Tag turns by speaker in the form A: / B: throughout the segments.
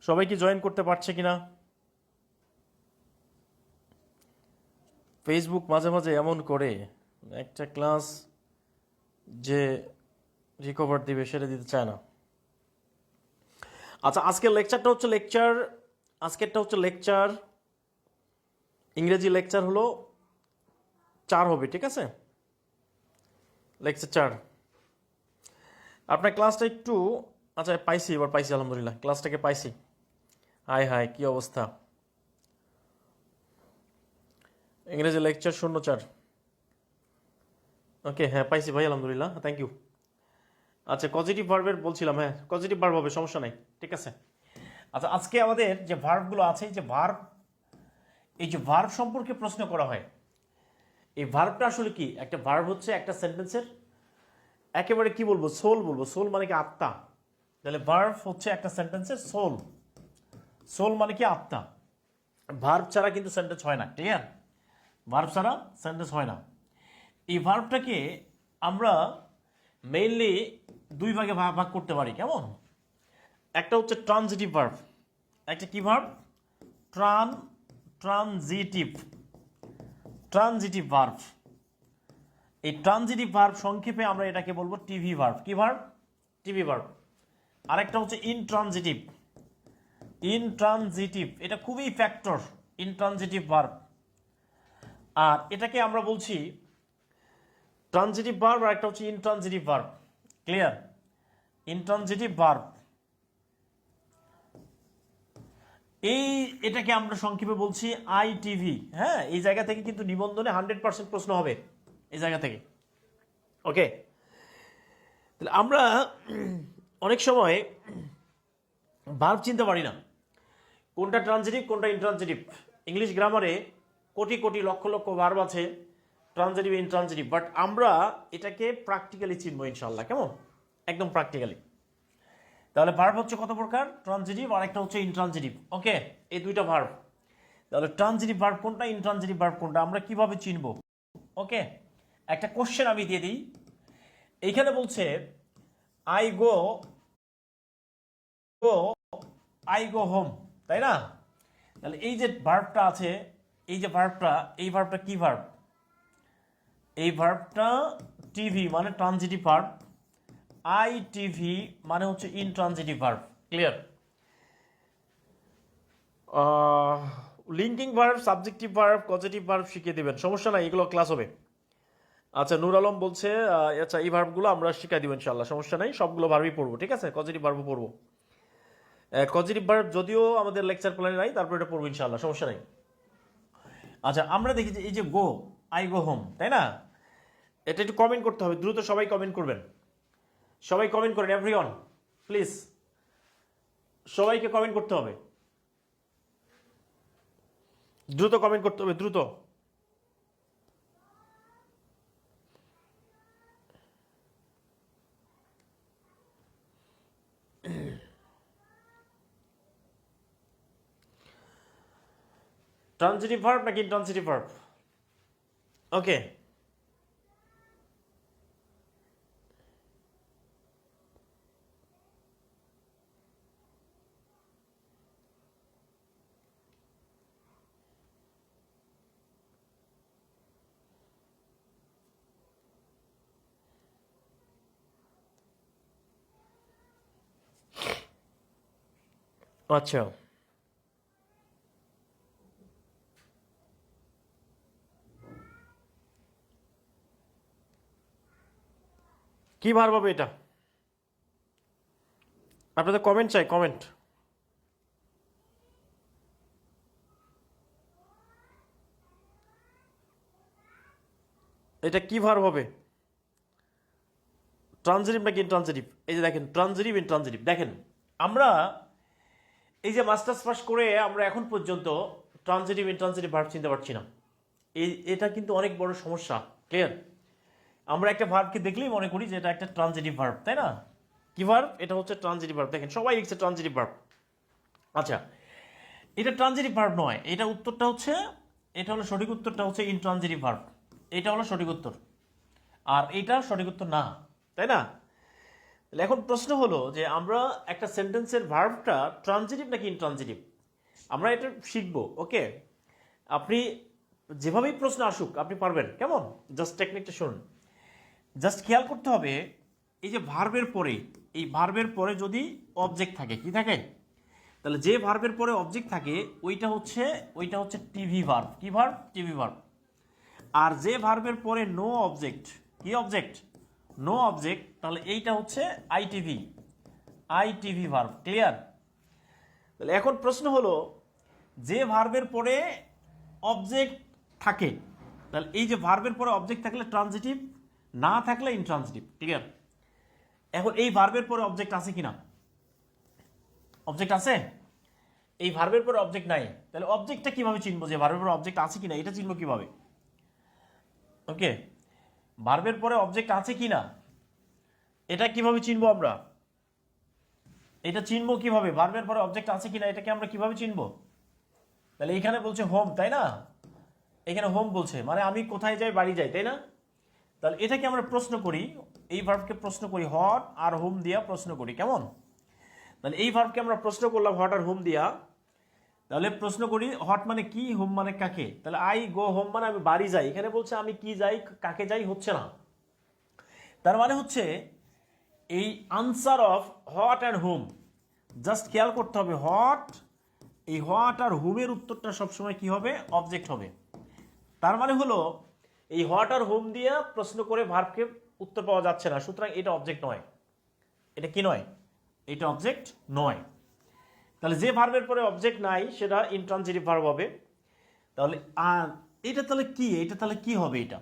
A: সবাই কি জয়েন করতে পারছে কিনা? ফেসবুক মাঝে মাঝে এমন করে একটা ক্লাস যে রিকভার দিবে সেটা দিতে চায় না। আচ্ছা, আজকেরটা হচ্ছে লেকচার ইংরেজি লেকচার হলো 4 হবে, ঠিক আছে? লেকচার 4 আপনার ক্লাসটা একটু, আচ্ছা পাইছি, এবার পাইছি, আলহামদুলিল্লাহ ক্লাসটাকে পাইছি। হাই হাই, কি অবস্থা? ইংরেজি লেকচার 04। ওকে, হ্যাঁ পাইছি ভাই, আলহামদুলিল্লাহ, থ্যাংক ইউ। আচ্ছা, পজিটিভ ভার্বের বলছিলাম, হ্যাঁ পজিটিভ ভার্ব হবে, সমস্যা নাই, ঠিক আছে। আচ্ছা, আজকে আমাদের যে ভার্বগুলো আছে, এই যে ভার্ব সম্পর্কে প্রশ্ন করা হয়, এই ভার্বটা আসলে কি? একটা ভার্ব হচ্ছে একটা সেন্টেন্সের একেবারে কি বলবো, সোল বলবো। সোল মানে কি? আত্মা। তাহলে ভার্ব হচ্ছে একটা সেন্টেন্সের সোল। সোল মানে কি? আত্মা। ভার্ব ছাড়া কিন্তু সেন্টেন্স হয় না, ক্লিয়ার? ভার্ব ছাড়া সেন্টেন্স হয় না। এই ভার্বটাকে আমরা মেইনলি দুই ভাগে ভাগ করতে পারি, কেমন? একটা হচ্ছে ট্রানজিটিভ ভার্ব, একটা কি ভার্ব? Transitive transitive verb. এই ট্রানজিটিভ ভার্ব সংক্ষেপে আমরা এটাকে বলবো টিভি ভার্ব। কি ভার্ব? TV verb. আরেকটা হচ্ছে ইনট্রানজিটিভ, এটা খুবই ফ্যাক্টর, ইনট্রানজিটিভ ভার্ব। আর এটাকে আমরা বলছি ট্রানজিটিভ ভার্ব, আর একটা হচ্ছে intransitive verb, clear? Intransitive verb এটাকে আমরা সংক্ষেপে বলছি আইটিভি। হ্যাঁ, এই জায়গা থেকে কিন্তু নিবন্ধনে 100% প্রশ্ন হবে এই জায়গা থেকে। ওকে, তাহলে আমরা অনেক সময় ভার্ব চিনতে পারি না, কোনটা ট্রানজিটিভ কোনটা intransitive. English গ্রামারে crore crore lakh lakh verb আছে, ট্রানজিটিভ ইনট্রানজিটিভ, বাট আমরা এটাকে প্র্যাকটিক্যালি চিনবো ইনশাল্লাহ, কেমন? একদম প্র্যাকটিক্যালি। তাহলে ভার্ব হচ্ছে কত প্রকার? ট্রানজিটিভ আর একটা হচ্ছে ইনট্রানজিটিভ। ওকে, এই দুইটা ভার্ব। তাহলে ট্রানজিটিভ ভার্ব কোনটা, ইনট্রানজিটিভ ভার্ব কোনটা, আমরা কিভাবে চিনবো? ওকে, একটা কোশ্চেন আমি দিয়ে দিই। এইখানে বলছে I go go I go home, তাই না? তাহলে এই যে ভার্বটা আছে, এই ভার্বটা কি ভার্ব? এই ভার্বটা টিভি মানে ট্রানজিটিভ ভার্ব, আই টিভি মানে হচ্ছে intransitive verb, clear? Linking verb, subjective verb, positive verb শিখিয়ে দেবেন, সমস্যা নাই, এগুলো ক্লাস হবে। আচ্ছা, নূর আলম বলছে আচ্ছা এই ভার্বগুলো আমরা শিখিয়ে দিব ইনশাল্লাহ, সমস্যা নাই, সবগুলো ভার্বই পড়বো, ঠিক আছে? পজিটিভ ভার্বও পড়বো। পজিটিভ ভার্ব যদিও আমাদের লেকচার প্ল্যানে নাই, তারপর এটা পড়বো ইনশাল্লাহ, সমস্যা নাই। আচ্ছা, আমরা দেখি যে এই যে গো, আই গো হোম, তাই না? এটা একটু কমেন্ট করতে হবে দ্রুত, সবাই কমেন্ট করবেন, সবাই কমেন্ট করেন, এভরিওয়ান প্লিজ, সবাইকে কমেন্ট করতে হবে, দ্রুত কমেন্ট করতে হবে, দ্রুত। ট্রানজিটিভ ভার্ব নাকি ইনট্রানজিটিভ ভার্ব? ওকে, আচ্ছা, কি ভার্ব হবে এটা? আপনাদের কমেন্ট চাই, কমেন্ট। এটা কি ভার্ব হবে? ট্রানজিটিভ নাকি ইনট্রানজিটিভ? এই যে দেখেন, ট্রানজিটিভ ইনট্রানজিটিভ। দেখেন, আমরা এই যে মাস্টার্স পাস করে আমরা এখন পর্যন্ত ট্রানজিটিভ ইনট্রানজিটিভ ভার্ব চিনতে পারছি না। এটা কিন্তু অনেক বড় সমস্যা, ক্লিয়ার? আমরা একটা ভার্বকে দেখলেই মনে করি যে এটা একটা ট্রানজিটিভ ভার্ব, তাই না? কি ভার্ব? এটা হচ্ছে ট্রানজিটিভ ভার্ব। দেখেন, সবাই লিখছে ট্রানজিটিভ ভার্ব। আচ্ছা, এটা ট্রানজিটিভ ভার্ব নয়, এটা উত্তরটা হচ্ছে, এটা হলো সঠিক উত্তরটা হচ্ছে ইনট্রানজিটিভ ভার্ব। এটা হলো সঠিক উত্তর, আর এটা সঠিক উত্তর না, তাই না? তাহলে এখন প্রশ্ন হলো যে আমরা একটা সেন্টেন্সের ভার্বটা ট্রানজিটিভ নাকি ইনট্রানজিটিভ আমরা এটা শিখবো। ওকে, আপনি যেভাবেই প্রশ্ন আসুক আপনি পারবেন, কেমন? জাস্ট টেকনিকটা শুনুন। জাস্ট খেয়াল করতে হবে এই যে ভার্বের পরে, এই ভার্বের পরে যদি অবজেক্ট থাকে, কি থাকে? তাহলে যে ভার্বের পরে অবজেক্ট থাকে ওইটা হচ্ছে টিভি ভার্ব। কি ভার্ব? TV verb. আর যে ভার্বের পরে নো অবজেক্ট, কি অবজেক্ট? নো অবজেক্ট, তাহলে এইটা হচ্ছে আইটিভি, আইটিভি ভার্ব। ক্লিয়ার? তাহলে এখন প্রশ্ন হলো যে ভার্বের পরে অবজেক্ট থাকে, তাহলে এই যে ভার্বের পরে অবজেক্ট থাকলে ট্রানজিটিভ, না থাকলে ইনট্রানজিটিভ। ক্লিয়ার? এখন এই ভার্বের পরে অবজেক্ট আছে কিনা? অবজেক্ট আছে? এই ভার্বের পরে অবজেক্ট নাই, তাহলে অবজেক্টটা কিভাবে চিনবো যে ভার্বের পরে অবজেক্ট আছে কিনা? এটা চিনবো কিভাবে? ওকে, ভার্বের পরে অবজেক্ট আছে কিনা এটা কিভাবে চিনবো আমরা? এটা চিনবো কিভাবে? ভার্বের পরে অবজেক্ট আছে কিনা এটাকে আমরা কিভাবে চিনবো? তাহলে এখানে বলছে হোম, তাই না? এখানে হোম বলছে, মানে আমি কোথায় যাই? বাড়ি যাই, তাই না? তাহলে এটাকে আমরা প্রশ্ন করি, এই ভার্বকে প্রশ্ন করি হট আর হোম দিয়া প্রশ্ন করি, কেমন? তাহলে এই ভার্বকে আমরা প্রশ্ন করলাম হট আর হোম দিয়া। তাহলে প্রশ্ন করি হট মানে কি, হোম মানে কাকে। তাহলে আই গো হোম মানে আমি বাড়ি যাই। এখানে বলছে আমি কি যাই, কাকে যাই, হচ্ছে না। তার মানে হচ্ছে এই answer of hot and home, just খেয়াল করতে হবে হট, এই হট আর হোমের উত্তরটা সবসময় কি হবে? অবজেক্ট হবে। তার মানে হলো এই হট আর হোম দিয়ে প্রশ্ন করে ভার্বকে উত্তর পাওয়া যাচ্ছে না, সুতরাং এটা অবজেক্ট নয়। এটা কি নয়? এটা অবজেক্ট নয়। তাহলে যে ভার্বের পরে অবজেক্ট নাই সেটা ইনট্রানজিটিভ ভার্ব হবে। তাহলে এটা তাহলে কি? এটা তাহলে কি হবে এটা?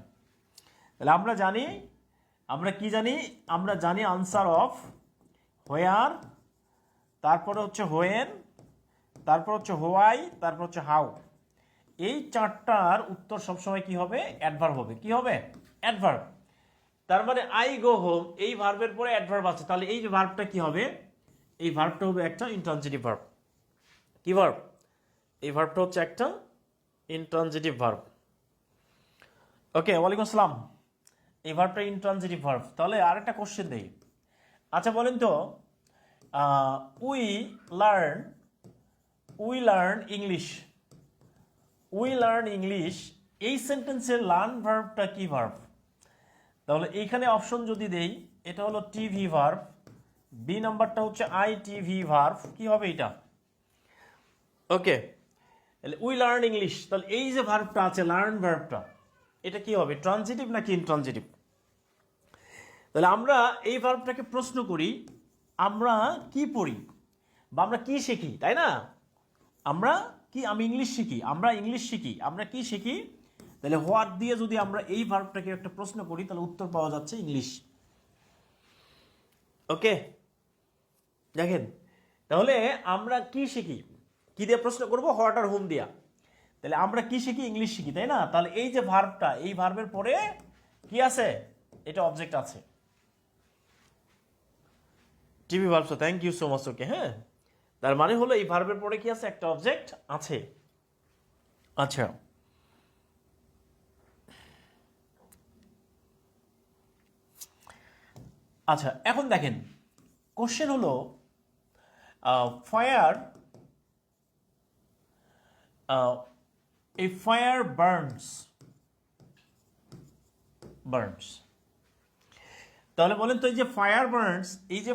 A: তাহলে আমরা কি জানি? আমরা জানি আনসার অফ হোয়ার, তারপরে হচ্ছে হোয়েন, তারপর হচ্ছে হোয়াই, তারপর হচ্ছে হাউ। এই চারটার উত্তর সবসময় কি হবে? অ্যাডভার্ব হবে। কি হবে? অ্যাডভার্ব। তার মানে আই গো হোম, এই ভার্বের পরে অ্যাডভার্ব আছে, তাহলে এই যে ভার্বটা কি হবে? এই ভার্বটা হবে একটা ইনট্রানজিটিভ ভার্ব। কি ভার্ব? এই ভার্বটা হচ্ছে একটা ইনট্রানজিটিভ ভার্ব। ওকে, ওয়ালাইকুম আসসালাম। এই ভার্বটা ইনট্রানজিটিভ ভার্ব। তাহলে আরেকটা কোশ্চেন দেই। আচ্ছা বলেন তো, we learn English, we learn English, এই সেন্টেন্সের লার্ন ভার্বটা কি ভার্ব? তাহলে এইখানে অপশন যদি দেই, এটা হলো টিভি ভার্ব, বি নাম্বারটা হচ্ছে আইটিভি ভার্ব। কি হবে এটা? ওকে, তাহলে উই লার্ন ইংলিশ, তাহলে এই যে ভার্বটা আছে লার্ন ভার্বটা, এটা কি হবে? ট্রানজিটিভ নাকি ইনট্রানজিটিভ? তাহলে আমরা এই ভার্বটাকে প্রশ্ন করি, আমরা কি পড়ি বা আমরা কি শিখি, তাই না? আমরা কি, আমি ইংলিশ শিখি, আমরা ইংলিশ শিখি, আমরা কি শিখি? তাহলে হোয়াট দিয়ে যদি আমরা এই ভার্বটাকে একটা প্রশ্ন করি তাহলে উত্তর পাওয়া যাচ্ছে ইংলিশ। ওকে, দেখেন তাহলে আমরা কি শিখি, কি দিয়ে প্রশ্ন করব? হোয়াট আর হোম দিয়া। তাহলে আমরা কি শিখি? ইংলিশ শিখি, তাই না? তাহলে এই যে ভার্বটা, এই ভার্বের পরে কি আছে? এটা অবজেক্ট আছে, TV verb. Thank you so much. Okay, হ্যাঁ, তার মানে হলো এই ভার্বের পরে কি আছে? একটা অবজেক্ট আছে। আচ্ছা, আচ্ছা এখন দেখেন কোশ্চেন হলো ফায়ার, এ ফায়ার বার্নস, তাহলে বলেন তো এই যে ফায়ার বার্নস, এই যে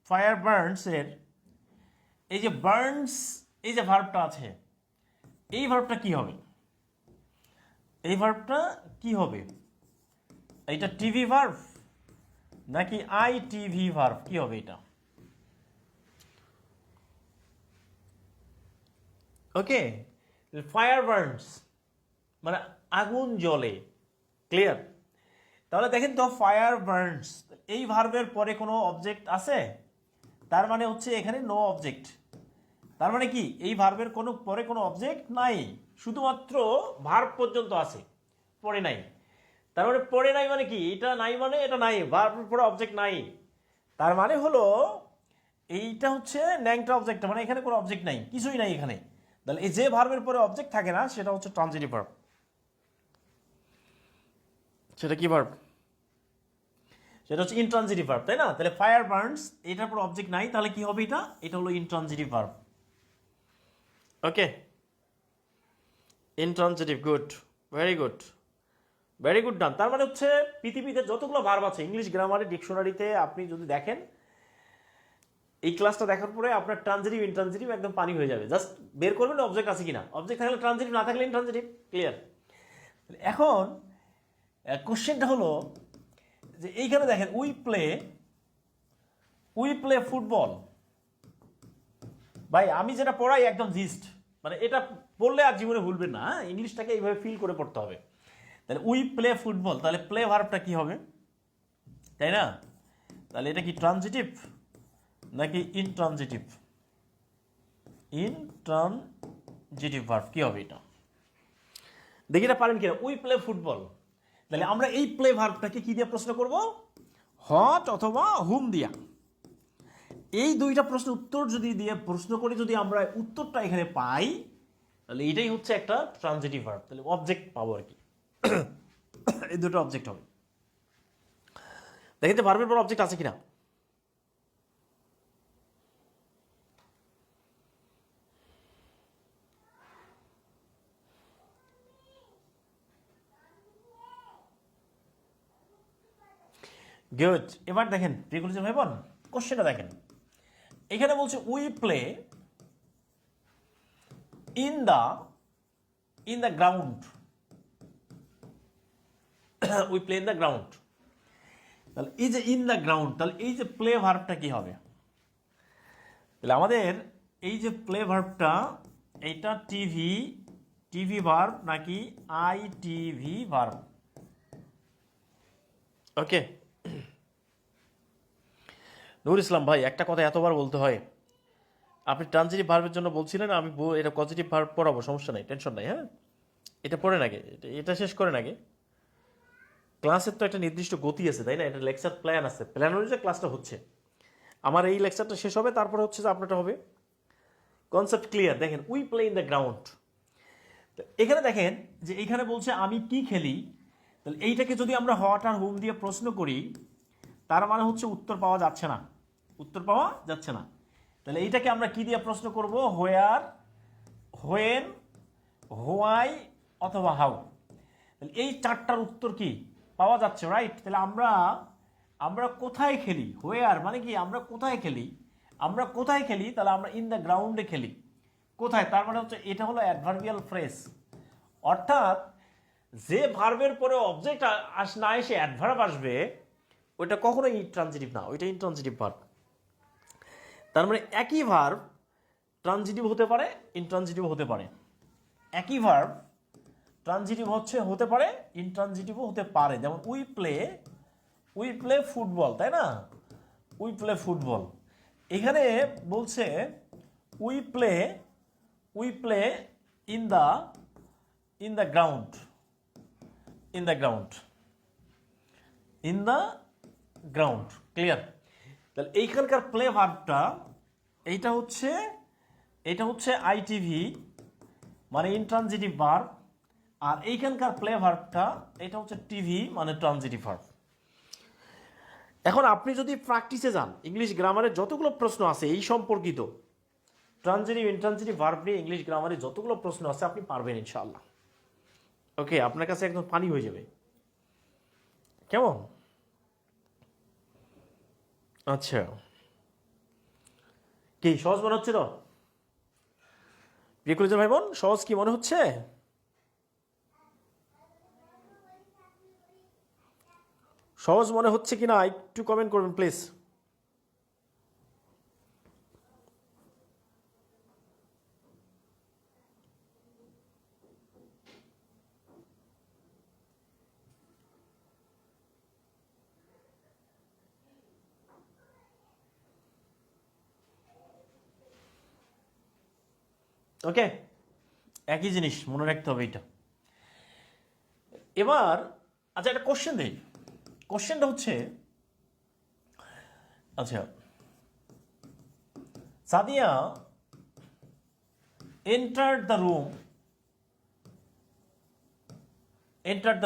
A: ফায়ার বার্নস এর এই যে বার্নস, এই যে ভার্বটা আছে, এই ভার্বটা কি হবে? এই ভার্বটা কি হবে? এটা টিভি ভার্ব নাকি আইটিভি ভার্ব? কি হবে এটা? ওকে, ফায়ার বার্নস মানে আগুন জ্বলে। ক্লিয়ার? তাহলে দেখেন তো ফায়ার বার্নস, এই ভার্বের পরে কোনো অবজেক্ট আছে? তার মানে হচ্ছে এখানে নো অবজেক্ট। তার মানে কি এই ভার্বের কোনো পরে কোনো অবজেক্ট নাই, শুধুমাত্র ভার্ব পর্যন্ত আছে, পরে নাই। তার মানে পরে নাই মানে কি? এটা নাই মানে এটা নাই, ভার্বের পরে অবজেক্ট নাই। তার মানে হলো এইটা হচ্ছে ন্যাংটা অবজেক্ট, মানে এখানে কোনো অবজেক্ট নাই, কিছুই নাই এখানে। তাহলে এই যে ভার্বের পরে অবজেক্ট থাকে না সেটা হচ্ছে ট্রানজিটিভ ভার্ব। সেটা কি ভার্ব? সেটা হচ্ছে ইনট্রানজিটিভ ভার্ব, তাই না? তাহলে ফায়ার বার্নস, এটার পর অবজেক্ট নাই, তাহলে কি হবে? এটা হলো intransitive verb. Okay, intransitive, good, very good, very good done. তার মানে হচ্ছে পৃথিবীতে যতগুলো ভার্ব আছে ইংলিশ গ্রামারের ডিকশনারিতে আপনি যদি দেখেন, এই ক্লাসটা দেখার পরে আপনার ট্রানজিটিভ ইনট্রানজিটিভ একদম পানি হয়ে যাবে। জাস্ট বের করবেন অবজেক্ট আছে কিনা, অবজেক্ট থাকলে ট্রানজিটিভ, না থাকলে ইনট্রানজিটিভ। ক্লিয়ার? এখন কোশ্চেনটা হলো যে এইখানে দেখেন উই প্লে ফুটবল। ভাই আমি যেটা পড়াই একদম জিস্ট, মানে এটা পড়লে আর জীবনে ভুলবেন না। ইংলিশটাকে এইভাবে ফিল করে পড়তে হবে। তাহলে উই প্লে ফুটবল, তাহলে প্লে ভার্বটা কি হবে, তাই না? তাহলে এটা কি ট্রানজিটিভ নাকি ইনট্রানজিটিভ? ইনট্রানজিটিভ ভার্ব কি হবে এটা? দেখি এটা পারেন কিনা। উই প্লে ফুটবল, তাহলে আমরা এই প্লে ভার্বটাকে কি দিয়ে প্রশ্ন করব? হট অথবা হুম দিয়া। এই দুইটা প্রশ্ন উত্তর যদি দিয়ে প্রশ্ন করে যদি আমরা উত্তরটা এখানে পাই, তাহলে এটাই হচ্ছে একটা ট্রানজিটিভ ভার্ব। তাহলে অবজেক্ট পাবো আর কি। এই দুটো অবজেক্ট হবে। দেখেন যে ভার্বের পর অবজেক্ট আছে কিনা। গুড। এবার দেখেন প্রিকলুশন ভাই বোন, কোশ্চেনটা দেখেন। এখানে বলছে we play in the ground. We play in the ground, তাহলে এই যে ইন দ্য গ্রাউন্ড, তাহলে এই যে প্লে ভার্বটা কি হবে? তাহলে আমাদের এই যে প্লে ভার্বটা, এইটা টিভি ভার্ব নাকি আইটিভি ভার্ব? ওকে, নুর ইসলাম ভাই একটা কথা এতবার বলতে হয়। আপনি ট্রানজিটিভ ভার্বের জন্য বলছিলেন, আমি এটা পজিটিভ ভার্ব পড়াবো, সমস্যা নাই, টেনশন নাই। হ্যাঁ, এটা পড়ে নাকি, এটা শেষ করে নাকি। ক্লাসের তো একটা নির্দিষ্ট গতি আছে, তাই না? এটা লেকচার প্ল্যান আছে, প্ল্যান অনুযায়ী ক্লাসটা হচ্ছে। আমার এই লেকচারটা শেষ হবে, তারপরে হচ্ছে যে আপনারটা হবে। Concept clear? দেখেন we play in the ground, এখানে দেখেন যে এইখানে বলছে আমি কি খেলি। তাহলে এইটাকে যদি আমরা হট আর হুম দিয়ে প্রশ্ন করি, তার মানে হচ্ছে উত্তর পাওয়া যাচ্ছে না, উত্তর পাওয়া যাচ্ছে না। তাহলে এইটাকে আমরা কি দিয়ে প্রশ্ন করব? হোয়ার, হোয়েন, হোয়াই অথবা হাউ। তাহলে এই চারটার উত্তর কি পাওয়া যাচ্ছে, রাইট? তাহলে আমরা কোথায় খেলি? হোয়ার মানে কি আমরা কোথায় খেলি, আমরা কোথায় খেলি? তাহলে আমরা ইন দ্য গ্রাউন্ডে খেলি। কোথায়? তার মানে হচ্ছে এটা হলো অ্যাডভার্বিয়াল ফ্রেজ, অর্থাৎ যে ভার্বের পরে অবজেক্ট না এসে অ্যাডভার্ব আসবে, ওইটা কখনোই ট্রানজিটিভ না, ওইটা ইনট্রানজিটিভ ভার্ব। তার মানে একই ভার্ব ট্রানজিটিভ হতে পারে, ইনট্রানজিটিভ হতে পারে। একই ভার্ব ট্রানজিটিভ হতে পারে, ইনট্রানজিটিভও হতে পারে। যেমন উই প্লে ফুটবল, তাই না? উই প্লে ফুটবল, এখানে বলছে we play in the ground, in the ground, in the ground. Clear? তাহলে এইখানকার প্লে ভার্বটা এইটা হচ্ছে আইটিভি মানে ইনট্রানজিটিভ ভার্ব, আর এইখানকার প্লে ভার্বটা এটা হচ্ছে টিভি মানে ট্রানজিটিভ ভার্ব। এখন আপনি যদি প্র্যাকটিসে যান, ইংলিশ গ্রামারের যতগুলো প্রশ্ন আছে এই সম্পর্কিত, ট্রানজিটিভ ইনট্রানজিটিভ ভার্ব নিয়ে ইংলিশ গ্রামারে যতগুলো প্রশ্ন আছে আপনি পারবেন ইনশাআল্লাহ। ওকে, আপনার কাছে একদম পানি হয়ে যাবে। কেমন? আচ্ছা, কি সহজ মনে হচ্ছে? তো প্রিয় ভাই বোন, সহজ কি মনে হচ্ছে? সহজ মনে হচ্ছে কিনা একটু কমেন্ট করবেন প্লিজ। ওকে, একই জিনিস মনে রাখতে হবে এটা। এবার আচ্ছা একটা কোশ্চেন দেই। কোশ্চেনটা হচ্ছে, আচ্ছা Sadia entered the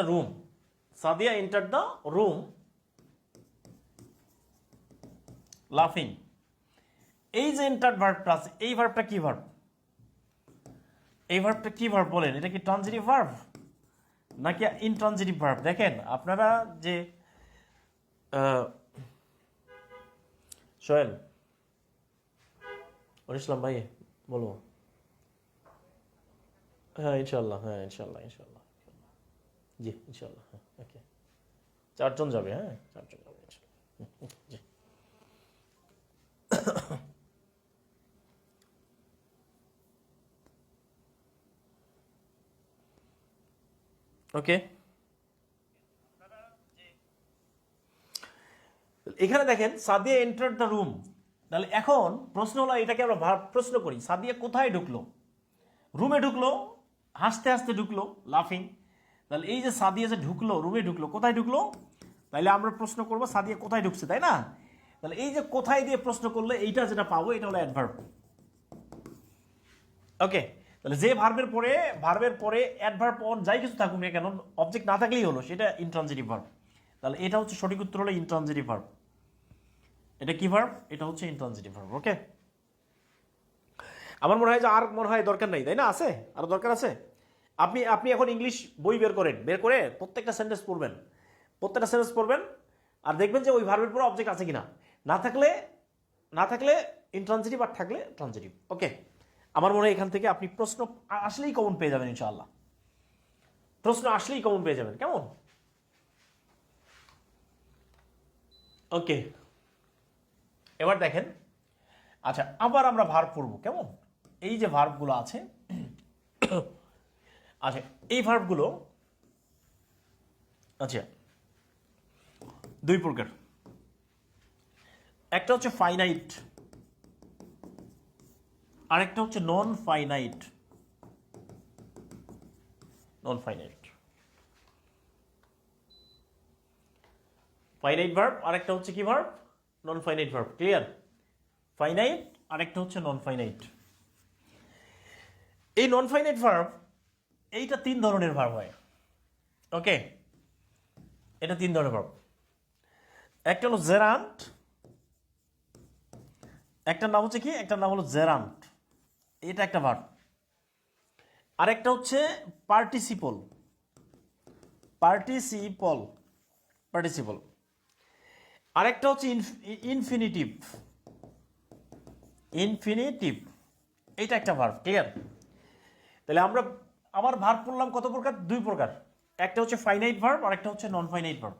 A: room, Sadia entered the room লাফিং। এই যে এন্টার্ড ভার্বটা আছে, এই ভার্বটা কি ভার্ব? এই ভার্বটা কি ভার্ব বলেন? এটা কি ট্রানজিটিভ ভার্ব নাকি ইনট্রানজিটিভ ভার্ব? দেখেন আপনারা যে সোহেল ইসলাম ভাই বলো। হ্যাঁ ইনশাল্লাহ, হ্যাঁ ইনশাল্লাহ, ইনশাল্লাহ, জি ইনশাল্লাহ, হ্যাঁ ওকে। 4 জন যাবে, হ্যাঁ 4 জন যাবে ইনশাল্লাহ, জি ওকে। এখানে দেখেন সাদিয়া এন্টার্ড দ্য রুম। তাহলে এখন প্রশ্ন হলো, এটাকে আমরা প্রশ্ন করি, সাদিয়া কোথায় ঢুকলো? রুমে ঢুকলো, হাসতে হাসতে ঢুকলো, লাফিং। তাহলে এই যে সাদিয়া যে ঢুকলো, রুমে ঢুকলো, কোথায় ঢুকলো? তাহলে আমরা প্রশ্ন করবো সাদিয়া কোথায় ঢুকছে, তাই না? তাহলে এই যে কোথায় দিয়ে প্রশ্ন করলে এইটা যেটা পাবো, এটা হলো অ্যাডভার্ব। ওকে, তাহলে যে ভার্বের পরে অ্যাডভার্ব অন যাই কিছু থাকুক না কেন, অবজেক্ট না থাকলেই হলো, সেটা ইনট্রানজিটিভ ভার্ব। তাহলে এটা হচ্ছে সঠিক উত্তর হলো ইনট্রানজিটিভ ভার্ব। এটা কি ভার্ব? এটা হচ্ছে ইনট্রানজিটিভ ভার্ব। ওকে, আমার মনে হয় যে আর মনে হয় দরকার নাই, তাই না? আছে আরো দরকার আছে। আপনি এখন ইংলিশ বই বের করে প্রত্যেকটা সেন্টেন্স পড়বেন আর দেখবেন যে ওই ভার্বের পরে অবজেক্ট আছে কিনা। না থাকলে ইনট্রানজিটিভ, আর থাকলে ট্রানজিটিভ। ওকে, আমার মনে হয় এখান থেকে আপনি প্রশ্ন আসলেই কমন পেয়ে যাবেন ইনশাআল্লাহ। প্রশ্ন আসলেই কমন পেয়ে যাবেন, কেমন? ওকে, এবার দেখেন, আচ্ছা আবার আমরা ভার্ব পড়বো, কেমন? এই যে ভার্বগুলো আছে, আচ্ছা এই ভার্বগুলো আচ্ছা 2 প্রকার। একটা হচ্ছে ফাইনাইট, আরেকটা হচ্ছে নন ফাইনাইট। ফাইনাইট ভার্ব, আরেকটা হচ্ছে কি verb? Non finite verb. Clear? Finite, আরেকটা হচ্ছে নন ফাইনাইট। এই নন ফাইনাইট ভার্ব, এইটা 3 ধরনের ভার্ব হয়। ওকে, এটা 3 ধরনের ভার্ব। একটা হলো জেরান্ট, একটা নাম হচ্ছে কি, একটা নাম হলো জেরান্ট, এটা একটা ভার্ব। আরেকটা হচ্ছে পার্টিসিপল। আরেকটা হচ্ছে ইনফিনিটিভ। এটা একটা ভার্ব। ক্লিয়ার? তাহলে আমার ভার্ব পড়লাম কত প্রকার? 2 প্রকার। একটা হচ্ছে ফাইনাইট ভার্ব, আর একটা হচ্ছে নন ফাইনাইট ভার্ব।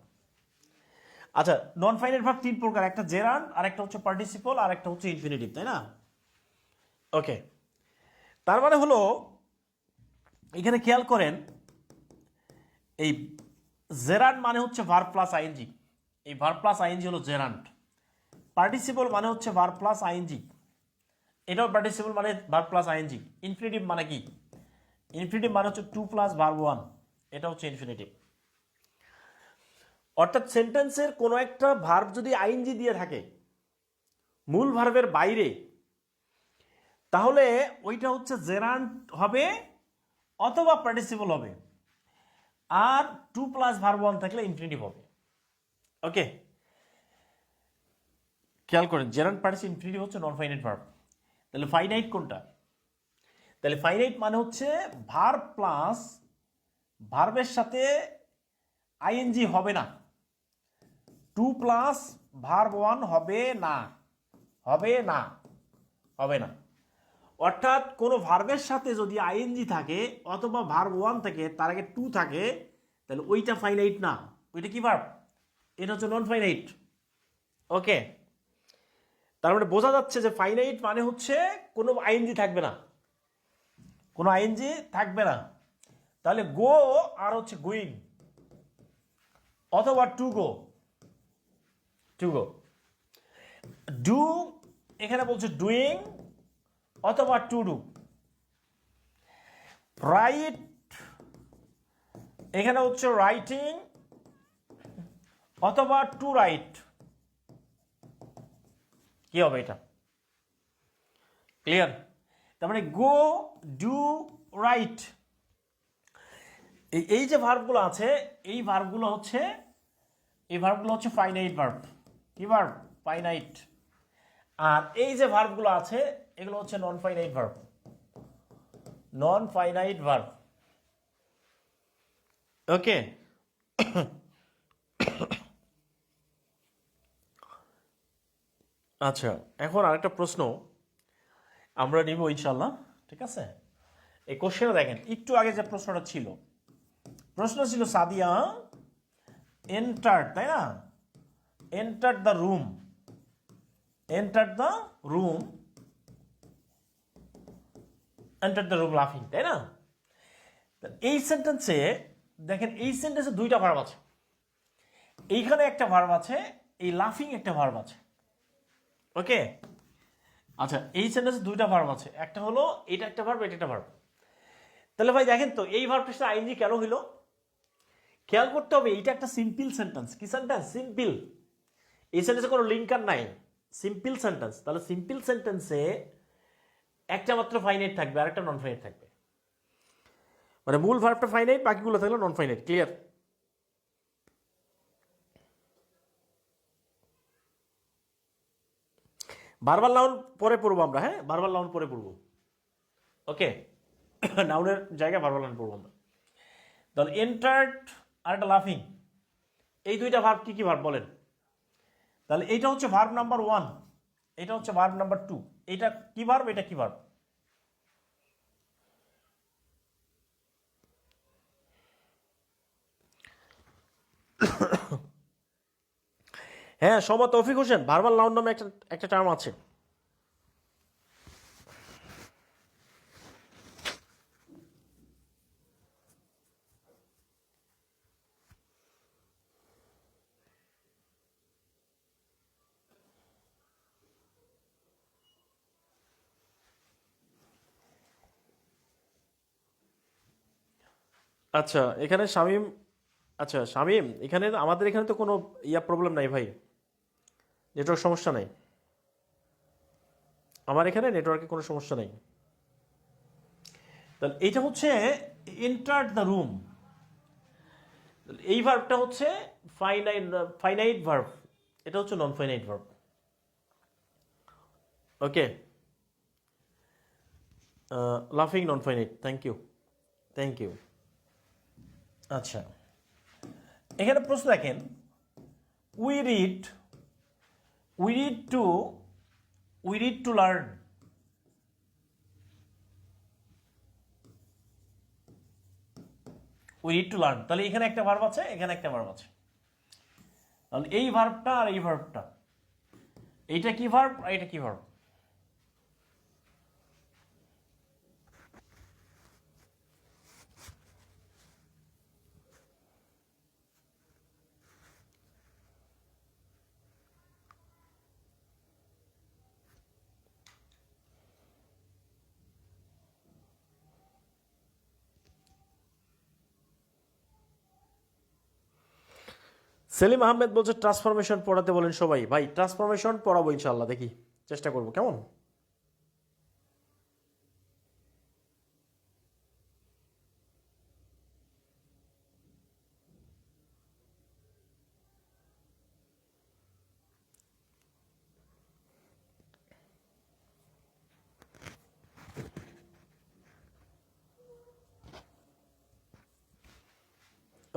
A: আচ্ছা, নন ফাইনাইট ভার্ব 3 প্রকার, একটা জেরান্ট, আর একটা হচ্ছে পার্টিসিপল, আর একটা হচ্ছে ইনফিনিটিভ, তাই না? ওকে, তার মানে হলো এখানে খেয়াল করেন, এই জেরান্ট মানে হচ্ছে ভার্ব প্লাস আইএনজি। এই ভার্ব প্লাস আইএনজি হলো জেরান্ট। পার্টিসিপল মানে হচ্ছে ভার্ব প্লাস আইএনজি, এটাও পার্টিসিপল মানে ভার্ব প্লাস আইএনজি। ইনফিনিটিভ মানে কি? ইনফিনিটিভ মানে হচ্ছে 2 প্লাস ভার্ব 1, এটা হচ্ছে ইনফিনিটিভ। অর্থাৎ সেন্টেন্সের কোনো একটা ভার্ব যদি আইএনজি দিয়ে থাকে মূল ভার্বের বাইরে, তাহলে ওইটা হচ্ছে জেরান্ট হবে অথবা পার্টিসিপল হবে, আর 2 প্লাস ভার্ব 1 থাকলে ইনফিনিটিভ হবে। ওকে, খেয়াল করেন, জেরান্ট পার্টিসিপল ইনফিনিটিভ হচ্ছে নন ফাইনাইট ভার্ব। তাহলে ফাইনাইট কোনটা? তাহলে ফাইনাইট মানে হচ্ছে ভার্ব প্লাস ভার্বের সাথে আইএনজি হবে না, 2 প্লাস ভার্ব 1 হবে না। অর্থাৎ কোনো ভার্বের সাথে যদি আইএনজি থাকে অথবা ভার্ব 1 থাকে, তার আগে 2 থাকে, তাহলে ওইটা ফাইনাইট না। ওইটা কি ভার্ব? এটা হচ্ছে নন ফাইনাইট। ওকে, তার মানে বোঝা যাচ্ছে যে ফাইনাইট মানে হচ্ছে কোনো আইএনজি থাকবে না, তাহলে গো আর হচ্ছে গোয়িং, অথবা টু গো। ডু এখানে বলছে ডুইং অথবা টু ডু। রাইট এখানে হচ্ছে রাইটিং অথবা টু রাইট। কি হবে এটা? ক্লিয়ার? তার মানে গো, ডু, রাইট, এই যে ভার্বগুলো আছে, এই ভার্বগুলো হচ্ছে ফাইনাইট ভার্ব। কি ভার্ব? ফাইনাইট। আর এই যে ভার্বগুলো আছে এগুলো হচ্ছে non finite verb, non finite verb. Okay, আচ্ছা এখন আরেকটা প্রশ্ন আমরা নিব ইনশাল্লাহ, ঠিক আছে? এই কোশ্চেনে দেখেন একটু আগে যে প্রশ্নটা ছিল, প্রশ্ন ছিল সাদিয়া এন্টার, তাই না? Enter the room, enter the room, enter the room লাফিং, তাই না? এই সেন্টেন্সে দেখেন, এই সেন্টেন্সে দুইটা ভার্ব আছে, এইখানে একটা ভার্ব আছে, এই লাফিং একটা ভার্ব আছে। ওকে, আচ্ছা এই সেন্টেন্সে দুইটা ভার্ব আছে, একটা হলো এটা একটা ভার্ব, এটা একটা ভার্ব। তাহলে ভাই দেখেন তো এই ভার্বটার সাথে আইএনজি কেন হইলো? খেয়াল করতে হবে, এটা একটা সিম্পল সেন্টেন্স। কি সেন্টেন্স? সিম্পল। এই সেন্টেন্সে কোনো লিঙ্কার নাই, সিম্পল সেন্টেন্স। তাহলে সিম্পল সেন্টেন্সে একটা মাত্র ফাইনাইট থাকবে আর একটা নন ফাইনাইট থাকবে, মানে মূল ভার্বটা ফাইনাইট, বাকিগুলো থাকলে non finite. Clear? Verbal noun পরে পড়বো আমরা, হ্যাঁ ভার্বাল নাউন পরে পড়বো। ওকে, নাউনের জায়গায় ভার্বাল নাউন পড়বো আমরা। তাহলে এন্টার্ড আর একটা লাফিং, এই দুইটা ভার্ব কি কি ভার্ব বলেন? তাহলে এইটা হচ্ছে ভার্ব নাম্বার 1, এটা হচ্ছে ভার্ব নাম্বার 2। এটা কি ভার্ব, এটা কি ভার্ব? হ্যাঁ সমত তৌফিক হোসেন, ভার্বাল নাউন নামে একটা একটা টার্ম আছে। আচ্ছা এখানে শামীম, আচ্ছা শামীম, এখানে আমাদের এখানে তো কোনো প্রবলেম নাই ভাই, নেটওয়ার্ক সমস্যা নাই, আমার এখানে নেটওয়ার্কে কোনো সমস্যা নেই। তাহলে এইটা হচ্ছে এন্টার দ্য রুম, এই ভার্বটা হচ্ছে ফাইনাইট, ফাইনাইট ভার্ব, এটা হচ্ছে নন ফাইনাইট ভার্ব। ওকে, লাফিং non finite, thank you, thank you. আচ্ছা এখানে প্রশ্ন দেখেন, we read, we read to, we read to learn, we read to learn. তাহলে এখানে একটা ভার্ব আছে, এখানে একটা ভার্ব আছে। তাহলে এই ভার্বটা আর এই ভার্বটা, এইটা কি ভার্ব আর এটা কি ভার্ব? সেলিম আহমেদ বলছে ট্রান্সফরমেশন পড়াতে বলেন সবাই। ভাই ট্রান্সফরমেশন পড়াবো ইনশাল্লাহ, দেখি চেষ্টা করবো, কেমন?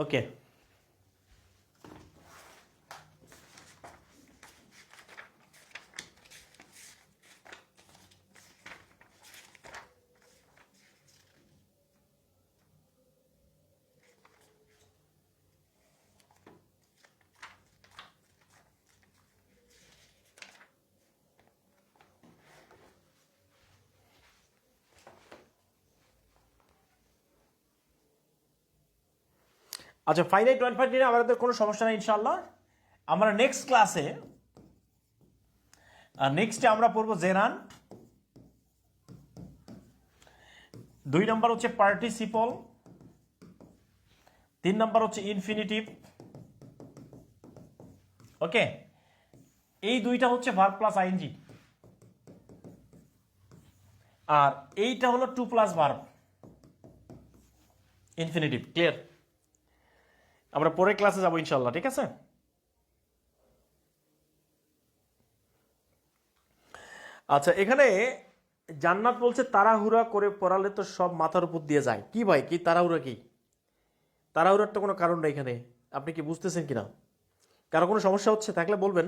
A: ওকে, আচ্ছা ফাইনাইট নন ফাইনাইট নিয়ে আমাদের কোনো সমস্যা নেই ইনশাল্লাহ। আমরা নেক্সট ক্লাসে, নেক্সটে আমরা পড়বো জেরান্ট, 2 নম্বর হচ্ছে পার্টিসিপল, 3 নম্বর হচ্ছে ইনফিনিটিভ। ওকে, এই দুইটা হচ্ছে ভার্ব প্লাস আইএনজি, আর এইটা হলো 2 প্লাস ভার্ব ইনফিনিটিভ। ক্লিয়ার? আমরা পরের ক্লাসে যাবো ইনশাল্লাহ, ঠিক আছে? আচ্ছা, এখানে জান্নাত বলছে তাড়াহুড়া করে পড়ালে তো সব মাথার উপর দিয়ে যায়। কি ভাই, কি তাড়াহুড়া? কি তাড়াহুড়ার তো কোনো কারণ নেই এখানে। আপনি কি বুঝতেছেন কিনা? কারো কোনো সমস্যা হচ্ছে থাকলে বলবেন,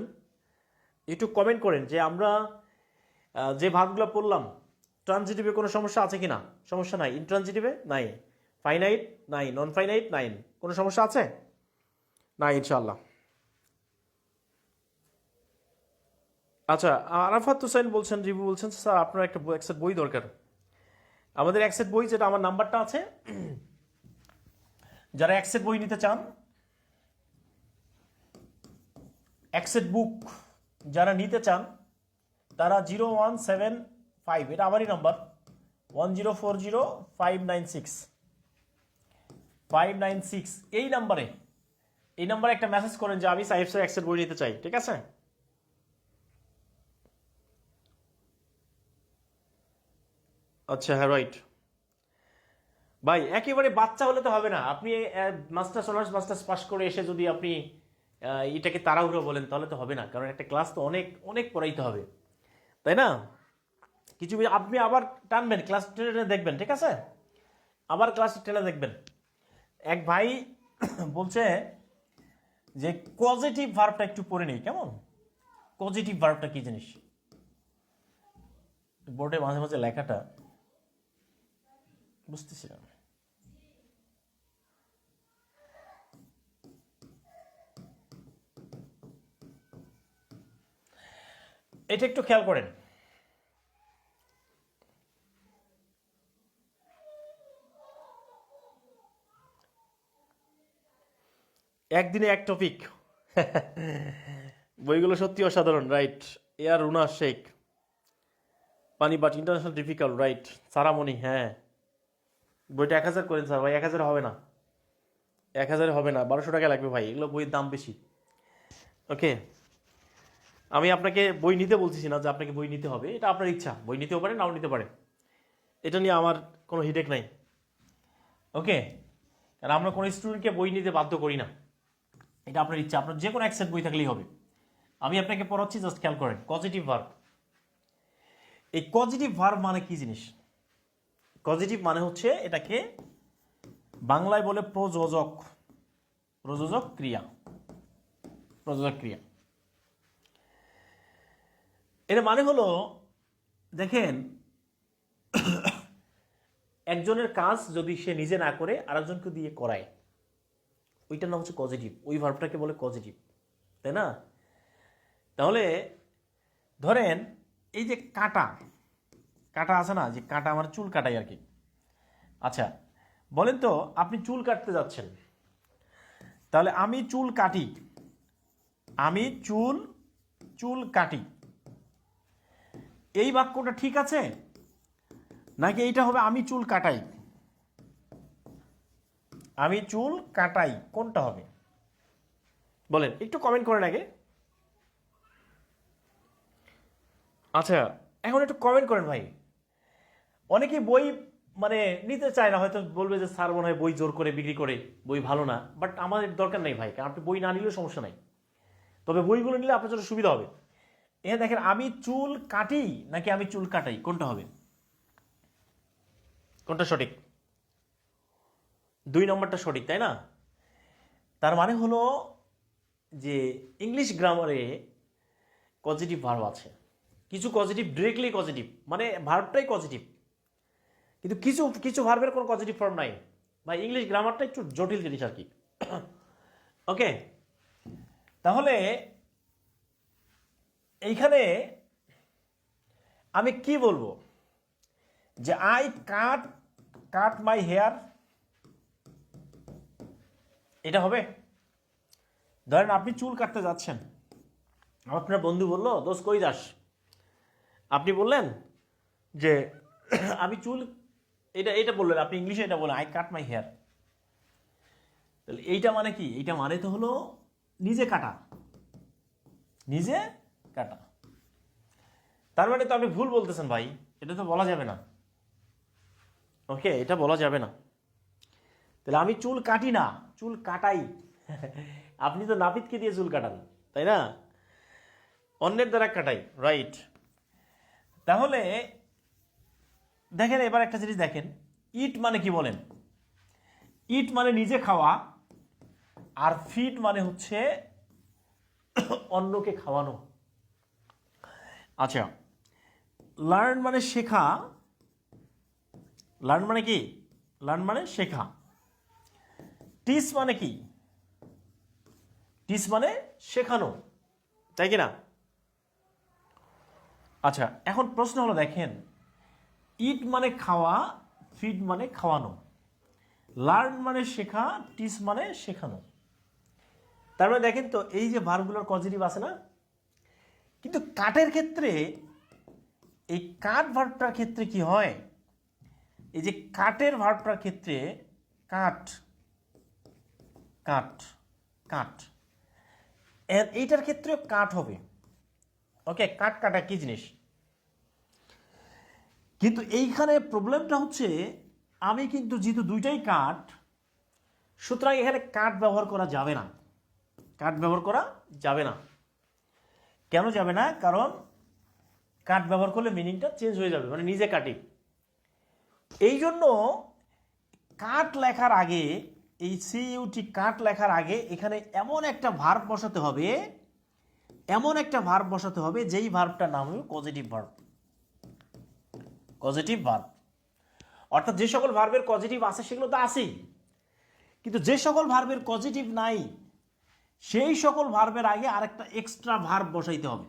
A: একটু কমেন্ট করেন যে আমরা যে ভার্বগুলো পড়লাম, ট্রানজিটিভে কোনো সমস্যা আছে কিনা। সমস্যা নাই। ইনট্রানজিটিভে নাই, ফাইনাইট নাই, নন ফাইনাইট নাই, কোনো সমস্যা আছে? নাই ইনশাল্লাহ। আচ্ছা, আরাফাত হোসেন বলছেন, রিভু বলছেন স্যার আপনার একটা এক সেট বই দরকার। আমাদের এক সেট বই, যেটা আমার নাম্বারটা আছে, যারা এক সেট বই নিতে চান, এক সেট বুক যারা নিতে চান, তারা 0175, এটা আমারই নাম্বার, 1040596 এই নাম্বারে একটা মেসেজ করেন যে আমি সাহেব স্যার এক সেট বই নিতে চাই। ঠিক আছে? আচ্ছা, হ্যাঁ, রাইট ভাই। একেবারে বাচ্চা হলে তো হবে না। আপনি মাস্টার্স, অনার্স মাস্টার্স পাস করে এসে যদি আপনি এটাকে তাড়াহুড়ো বলেন, তাহলে তো হবে না। কারণ একটা ক্লাস তো অনেক অনেক পড়াইতে হবে, তাই না? কিছু আপনি আবার টানবেন, ক্লাস টেনে দেখবেন। ঠিক আছে? আবার ক্লাস টেনে দেখবেন। এক ভাই বলছে যে পজিটিভ ভার্বটা একটু পড়ে নেই, কেমন? পজিটিভ ভার্বটা কি জিনিস? বোর্ডে মাঝে মাঝে লেখাটা বুঝতেছি না। এটা একটু খেয়াল করেন। একদিনে এক টপিক। বইগুলো সত্যি অসাধারণ, রাইট? এয়ার রুনা শেখ, পানি বাট ইন্টারন্যাশনাল ডিফিকাল্ট, রাইট? সারামণি, হ্যাঁ। বইটা 1000 করেন স্যার। ভাই 1000 হবে না, 1000 হবে না, 1200 টাকা লাগবে ভাই। এগুলো বইয়ের দাম বেশি। ওকে, আমি আপনাকে বই নিতে বলতেছি না যে আপনাকে বই নিতে হবে, এটা আপনার ইচ্ছা। বই নিতেও পারে, নাও নিতে পারে, এটা নিয়ে আমার কোনো হিডেক নাই। ওকে, কারণ আমরা কোনো স্টুডেন্টকে বই নিতে বাধ্য করি না, এটা আপনার ইচ্ছা। আপনার যে কোনো এক সেট বই থাকলেই হবে। আমি আপনাকে পড়াচ্ছি, জাস্ট খেয়াল করেন। পজিটিভ ভার্ব, এই পজিটিভ ভার্ব মানে কি জিনিস? পজিটিভ মানে হচ্ছে, এটাকে বাংলায় বলে প্রযোজক। প্রযোজক ক্রিয়া, প্রযোজক ক্রিয়া। এর মানে হলো, দেখেন, একজনের কাজ যদি সে নিজে না করে আরেকজনকে দিয়ে করায়, ওইটার নাম হচ্ছে পজিটিভ। ওই ভার্বটাকে বলে পজিটিভ, তাই না? তাহলে ধরেন, এই যে কাটা, কাটা আছে না, যে কাটা আমার চুল কাটাই আর কি। আচ্ছা, বলেন তো, আপনি চুল কাটতে যাচ্ছেন, তাহলে আমি চুল কাটি, আমি চুল কাটি, এই বাক্যটা ঠিক আছে? নাকি এইটা হবে আমি চুল কাটাই? আমি চুল কাটাই, কোনটা হবে বলেন? একটু কমেন্ট করেন আগে। আচ্ছা, এখন একটু কমেন্ট করেন ভাই। অনেকেই বই মানে নিতে চায় না, হয়তো বলবে যে স্যার মনে হয় বই জোর করে বিক্রি করে, বই ভালো না। বাট আমাদের দরকার নেই ভাই, কারণ আপনি বই না নিলেও সমস্যা নাই, তবে বইগুলো নিলে আপনার জন্য সুবিধা হবে। এখানে দেখেন, আমি চুল কাটি নাকি আমি চুল কাটাই, কোনটা হবে? কোনটা সঠিক? 2 নম্বরটা সঠিক, তাই না? তার মানে হলো যে ইংলিশ গ্রামারে পজিটিভ ভার্ব আছে। কিছু পজিটিভ ডিরেক্টলি পজিটিভ, মানে ভার্বটাই পজিটিভ, কিন্তু কিছু কিছু ভার্বের কোনো পজিটিভ ফর্ম নাই। বা ইংলিশ গ্রামারটা একটু জটিল জিনিস আর কি। ওকে, তাহলে এইখানে আমি কি বলবো? যে I cut cut my hair, এটা হবে? ধরেন আপনি চুল কাটতে যাচ্ছেন, আপনার বন্ধু বললো, দোস্ত কই যাস? আপনি বললেন যে আমি চুল, এটা এটা বললেন আপনি ইংলিশে, এটা বললেন আই কাট মাই হেয়ার। তাহলে এইটা মানে কি? এইটা মানে তো হলো নিজে কাটা, নিজে কাটা। তার মানে তো আপনি ভুল বলতেছেন ভাই, এটা তো বলা যাবে না। ওকে, এটা বলা যাবে না। তাহলে আমি চুল কাটি না, চুল কাটাই। আপনি তো নাপিতকে দিয়ে চুল কাটান, তাই না? অন্যের দ্বারা কাটাই, রাইট? তাহলে দেখেন এবার একটা জিনিস দেখেন, ইট মানে কি বলেন? ইট মানে নিজে খাওয়া, আর ফিড মানে হচ্ছে অন্যকে খাওয়ানো। আচ্ছা, লার্ন মানে শেখা। লার্ন মানে কি? লার্ন মানে শেখা। টিচ মানে কি? টিচ মানে শেখানো, তাই কি না? আচ্ছা, এখন প্রশ্ন হলো দেখেন, ইট মানে খাওয়া, ফিড মানে খাওয়ানো, লার্ন মানে শেখা, টিচ মানে শেখানো। তার মানে দেখেন তো এই যে ভার্বগুলোর পজিটিভ আছে না, কিন্তু কাটের ক্ষেত্রে, এই কাট ভার্বটার ক্ষেত্রে কি হয়, এই যে কাটের ভার্বটার ক্ষেত্রে কাট কাট কাট, এইটার ক্ষেত্রেও কাট হবে। ওকে, কাট কাটা কি জিনিস? কিন্তু এইখানে প্রবলেমটা হচ্ছে আমি কিন্তু যেহেতু দুইটাই কাট, সুতরাং এখানে কাট ব্যবহার করা যাবে না। কাট ব্যবহার করা যাবে না। কেন যাবে না? কারণ কাট ব্যবহার করলে মিনিংটা চেঞ্জ হয়ে যাবে, মানে নিজে কাটি। এই জন্য কাট লেখার আগে, এই সিইউটি কাট লেখার আগে এখানে এমন একটা ভার্ব বসাতে হবে, এমন একটা ভার্ব বসাতে হবে যেই ভার্বটার নাম হবে পজিটিভ ভার্ব। পজিটিভ ভার্ব অর্থাৎ যে সকল ভার্বের পজিটিভ আছে সেগুলো তো আছেই, কিন্তু যে সকল ভার্বের পজিটিভ নাই সেই সকল ভার্বের আগে আরেকটা এক্সট্রা ভার্ব বসাইতে হবে।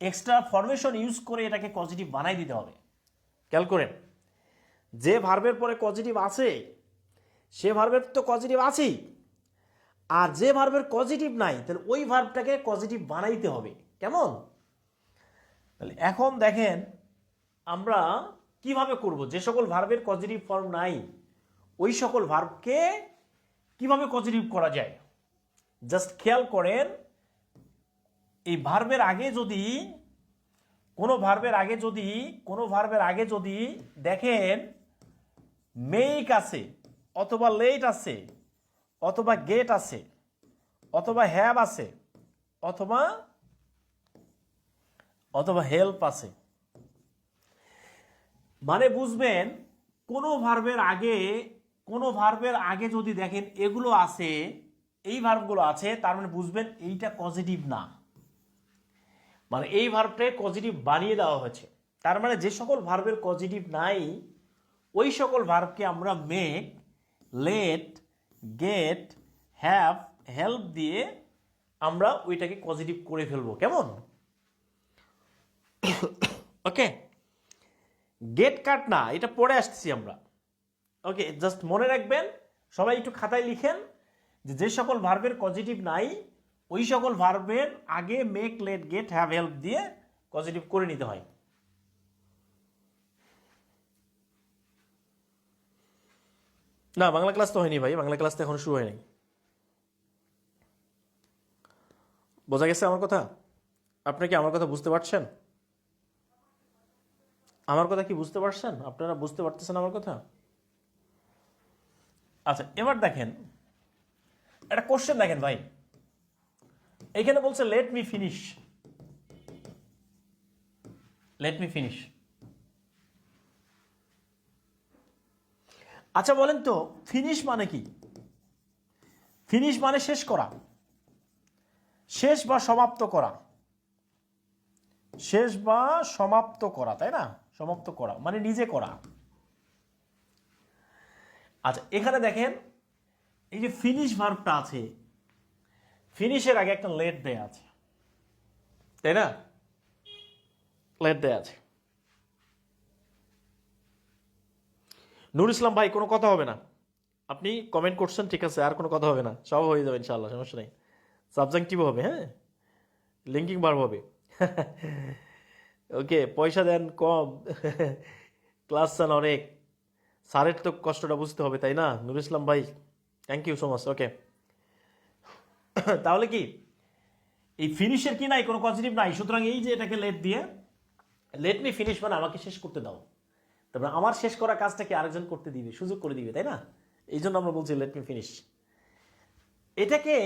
A: এক্সট্রা ফরমেশন ইউজ করে এটাকে পজিটিভ বানাই দিতে হবে। খেয়াল করেন, যে ভার্বের পরে পজিটিভ আছে সে ভার্বের তো পজিটিভ আছেই, আর যে ভার্বের পজিটিভ নাই তাহলে ওই ভার্বটাকে পজিটিভ বানাইতে হবে। কেমন? তাহলে এখন দেখেন আমরা কিভাবে করব, যে সকল ভার্বের পজিটিভ ফর্ম নাই ওই সকল ভার্বকে কিভাবে পজিটিভ করা যায়। জাস্ট খেয়াল করেন, এই ভার্বের আগে যদি কোনো ভার্বের আগে যদি দেখেন মেক আছে, অথবা লেট আছে, অথবা গেট আছে, অথবা হ্যাভ আছে, অথবা হেল্প আছে, মানে বুঝবেন কোনো ভার্বের আগে যদি দেখেন এগুলো আছে, এই ভার্বগুলো আছে, তার মানে বুঝবেন এইটা পজিটিভ না, মানে এই ভার্বটাকে পজিটিভ বানিয়ে দেওয়া হয়েছে। তার মানে যে সকল ভার্বের পজিটিভ নাই ওই সকল ভার্বকে আমরা make, let, get, have, help দিয়ে আমরা ওইটাকে পজিটিভ করে ফেলবো। কেমন? ওকে, গেট কাট না, এটা পড়ে আসতেছি আমরা। ওকে, জাস্ট মনে রাখবেন, সবাই একটু খাতায় লিখেন যে সকল ভার্বের পজিটিভ নাই ওই সকল ভার্বের আগে make, let, get, have, help দিয়ে পজিটিভ করে নিতে হয়। না, বাংলা ক্লাস তো হয়নি ভাই, বাংলা ক্লাস তো এখন শুরু হয়নি। বোঝা গেছে আমার কথা? আপনি কি আমার কথা বুঝতে পারছেন? আমার কথা কি বুঝতে পারছেন? আপনারা বুঝতে পারতেছেন আমার কথা? আচ্ছা, এবার দেখেন একটা কোশ্চেন দেখেন ভাই, এখানে বলছে let me finish. Let me finish, আচ্ছা বলেন তো ফিনিশ মানে কি? ফিনিশ মানে শেষ করা, শেষ বা সমাপ্ত করা, শেষ বা সমাপ্ত করা, তাই না? সমাপ্ত করা মানে নিজে করা। আচ্ছা, এখানে দেখেন এই যে ফিনিশ ভার্বটা আছে, ফিনিশের আগে একটা লেট দেয়া আছে, তাই না? লেট দেয়া আছে। নুর ইসলাম ভাই কোনো কথা হবে না, আপনি কমেন্ট করছেন ঠিক আছে, আর কোনো কথা হবে না, সব হয়ে যাবে ইনশাআল্লাহ, সমস্যা নেই। সাবজেক্টিভ হবে, হ্যাঁ, লিঙ্কিং ভার্ব হবে। ওকে, পয়সা দেন কম, ক্লাস চান অনেক, স্যারের তো কষ্টটা বুঝতে হবে, তাই না নুর ইসলাম ভাই? Thank you so much. Okay, তাহলে কি এই ফিনিশের কি নাই, কোনো পজিটিভ নাই, সুতরাং এই যে এটাকে লেট দিয়ে, লেট মি ফিনিশ মানে আমাকে শেষ করতে দাও, তারপরে আমার শেষ করা কাজটাকে আরেকজন করতে দিবে, সুযোগ করে দিবে, তাই না? এই জন্য আমরা বলছি লেট মি ফিনিশ। এটাকে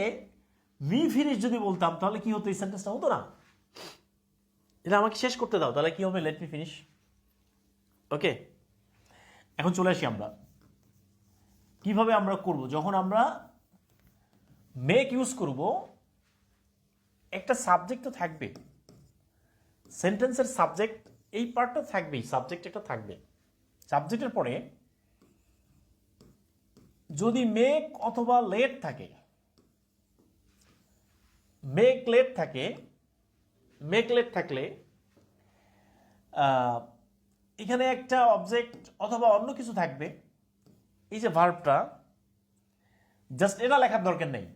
A: মি ফিনিশ যদি বলতাম তাহলে কি হতো? এই সেন্টেন্সটা হতো না, এটা আমাকে শেষ করতে দাও, তাহলে কি হবে, লেট মি ফিনিশ। ওকে, এখন চলে আসি আমরা কিভাবে আমরা করব। যখন আমরা মেক ইউজ করব, একটা সাবজেক্ট তো থাকবে, সেন্টেন্সের সাবজেক্ট এই পার্টটা থাকবেই, সাবজেক্ট একটা থাকবে। সাবজেক্টের পরে যদি মেক অথবা লেট থাকে, মেক লেট থাকে, মেক লেট থাকলে এখানে একটা অবজেক্ট অথবা অন্য কিছু থাকবে। এই যে ভার্বটা, জাস্ট এটা লেখার দরকার নেই,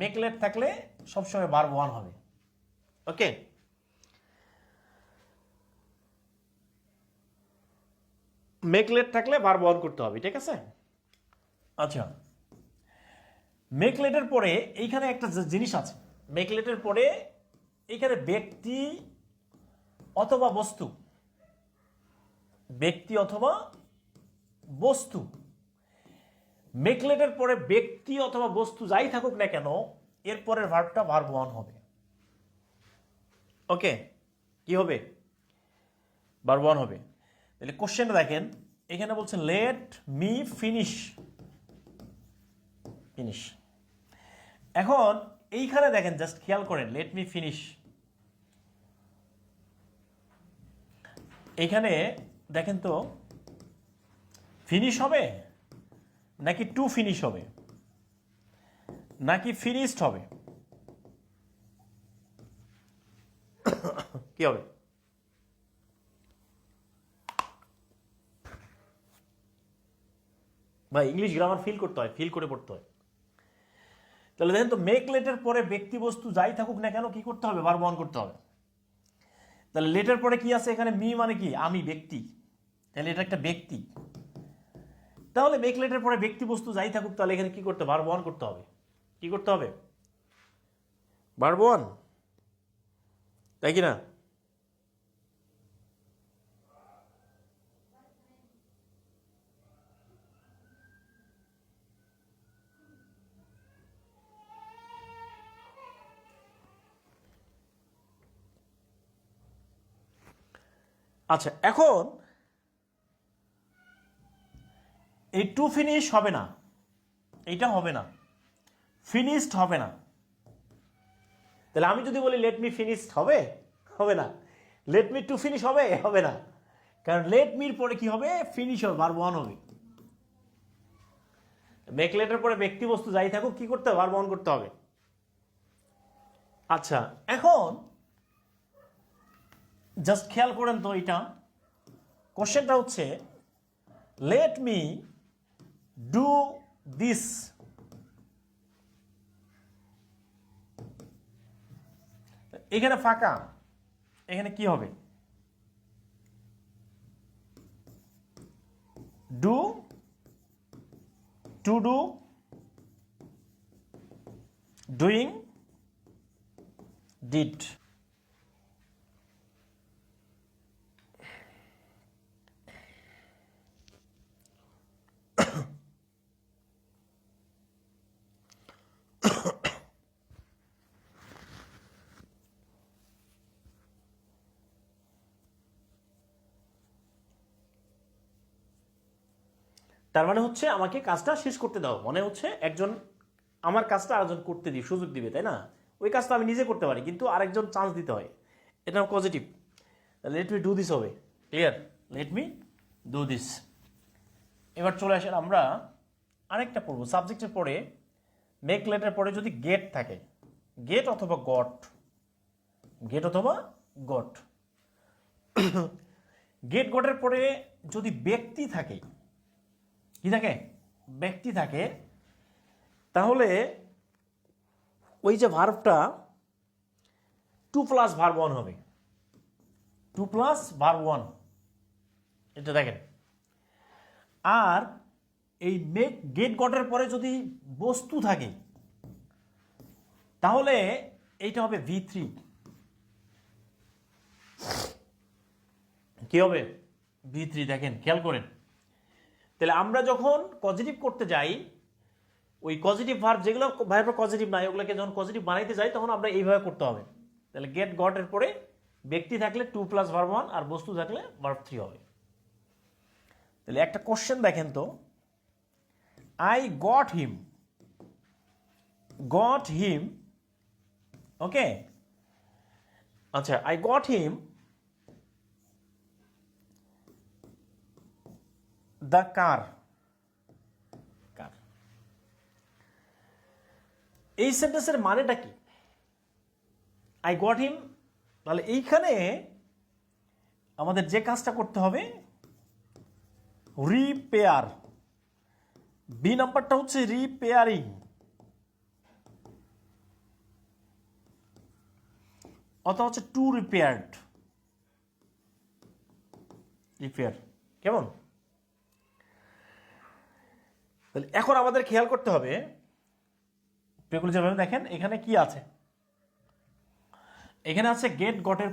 A: মেক লেট থাকলে সবসময় ভার্ব ওয়ান হবে। ওকে, মেক লেট থাকলে ভার্ব ওয়ান করতে হবে, ঠিক আছে। আচ্ছা, মেক লেটের পরে এইখানে একটা জিনিস আছে, মেক লেটের পরে এইখানে ব্যক্তি অথবা বস্তু, ব্যক্তি অথবা বস্তু, মেক লেটের পরে ব্যক্তি অথবা বস্তু যাই থাকুক না কেন, এরপরের ভার্বটা ভার্ব ওয়ান হবে। ওকে, কি হবে, ভার্ব ওয়ান হবে। তাহলে কোশ্চেনটা দেখেন, এখানে বলছেন লেট মি ফিনিশ, ফিনিশ। এখন এইখানে দেখেন, জাস্ট খেয়াল করেন, লেট মি ফিনিশ, এইখানে দেখেন তো ফিনিশ হবে নাকি টু ফিনিশ হবে নাকি ফিনিশড হবে, কি হবে? ভাই ইংলিশ গ্রামার ফিল করতে হয়, ফিল করে পড়তে হয়। তাহলে দেখেন তো, মেক লেটের পরে ব্যক্তি বস্তু যাই থাকুক না কেন কি করতে হবে, ভার্ব ওয়ান করতে হবে। তাহলে লেটের পরে কি আছে এখানে, মি মানে কি, আমি, ব্যক্তি, তাহলে এটা একটা ব্যক্তি। তাহলে মেক লেটের পরে ব্যক্তি বস্তু যাই থাকুক, তাহলে এখানে কি করতে হবে, ভার্ব ওয়ান করতে হবে। কি করতে হবে, ভার্ব ওয়ান, তাই কি না? আচ্ছা, এখন এই টু ফিনিশ হবে না, এইটা হবে না, ফিনিশড হবে না। তাহলে আমি যদি বলি লেট মি ফিনিশড হবে, হবে না। লেট মি টু ফিনিশ হবে, হবে না। কারণ লেট মির পরে কি হবে, ফিনিশ হবে, ভার্ব ওয়ান হবে। মেক লেটের পরে ব্যক্তি বস্তু যাই থাকুক কি করতে হবে, ভার্ব ওয়ান করতে হবে। আচ্ছা, এখন জাস্ট খেয়াল করেন তো, এটা কোশ্চেনটা হচ্ছে লেট মি ডু দিস, এখানে ফাঁকা, এখানে কি হবে, do, to do, doing, did. তার মানে হচ্ছে আমাকে কাজটা শেষ করতে দাও, মনে হচ্ছে একজন আমার কাজটা আরেকজন করতে দিই, সুযোগ দিবে, তাই না? ওই কাজটা আমি নিজে করতে পারি, কিন্তু আরেকজন চান্স দিতে হয়, এটা positive. Let me do this হবে, clear, let me do this. এবার চলে আসেন আমরা আরেকটা পড়বো, সাবজেক্টের পরে মেক লেটের পরে যদি গেট থাকে, গেট অথবা গট, গেট অথবা গট, গেট গটের পরে যদি ব্যক্তি থাকে, কি থাকে, ব্যক্তি থাকে, তাহলে ওই যে ভার্বটা টু প্লাস ভার্ব ওয়ান হবে, টু প্লাস ভার্ব ওয়ান, এটা দেখেন। আর এই মেক গেট গটের পরে যদি বস্তু থাকে, তাহলে এইটা হবে V3, কি হবে, V3, দেখেন খেয়াল করেন। তাহলে আমরা যখন পজিটিভ করতে যাই, ওই পজিটিভ ভার্ব যেগুলো ভার্ব পজিটিভ নাই, ওগুলোকে যখন পজিটিভ বানাইতে যাই, তখন আমরা এইভাবে করতে হবে। তাহলে গেট গটের পরে ব্যক্তি থাকলে টু প্লাস ভার্ব ওয়ান, আর বস্তু থাকলে ভার্ব থ্রি হবে। তাহলে একটা কোশ্চেন দেখেন তো, আই গট হিম, ওকে। আচ্ছা, I got him the car, এই সেন্টেন্সের মানেটা কি? আই গট হিম, তাহলে এইখানে আমাদের যে কাজটা করতে হবে, রিপেয়ার, বি নাম্বারটা হচ্ছে রিপেয়ারিং, অথবা হচ্ছে টু রিপেয়ার্ড, রিপেয়ার, কেমন? তাহলে এখন আমাদের খেয়াল করতে হবে, এগুলো যেভাবে দেখেন এখানে কি আছে, এখানে আছে গেট গটের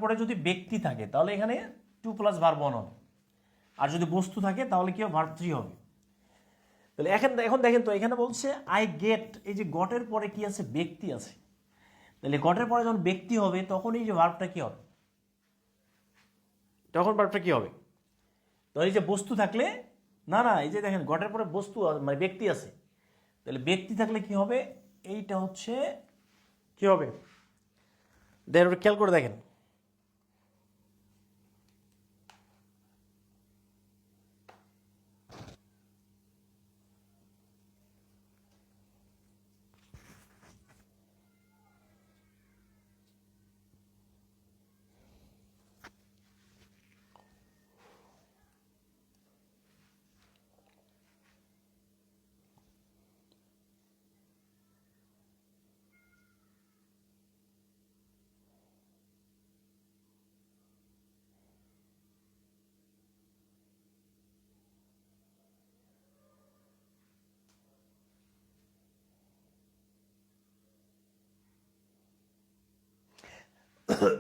A: পরে যদি ব্যক্তি থাকে তাহলে এখানে টু প্লাস ভার্ব ওয়ান হবে, আর যদি বস্তু থাকে তাহলে কি হবে, ভার্ব থ্রি হবে। তাহলে এখন দেখেন তো, এখানে বলছে আই গেট, এই যে গটের পরে কি আছে, ব্যক্তি আছে। তাহলে গটের পরে যখন ব্যক্তি হবে তখন এই যে ভার্বটা কি হবে, তখন ভার্বটা কি হবে? তো এই যে বস্তু থাকলে, না এই যে দেখেন গটের পরে বস্তু মানে ব্যক্তি আছে, তাহলে ব্যক্তি থাকলে কি হবে, এইটা হচ্ছে কি হবে, দেখেন খেয়াল করে দেখেন,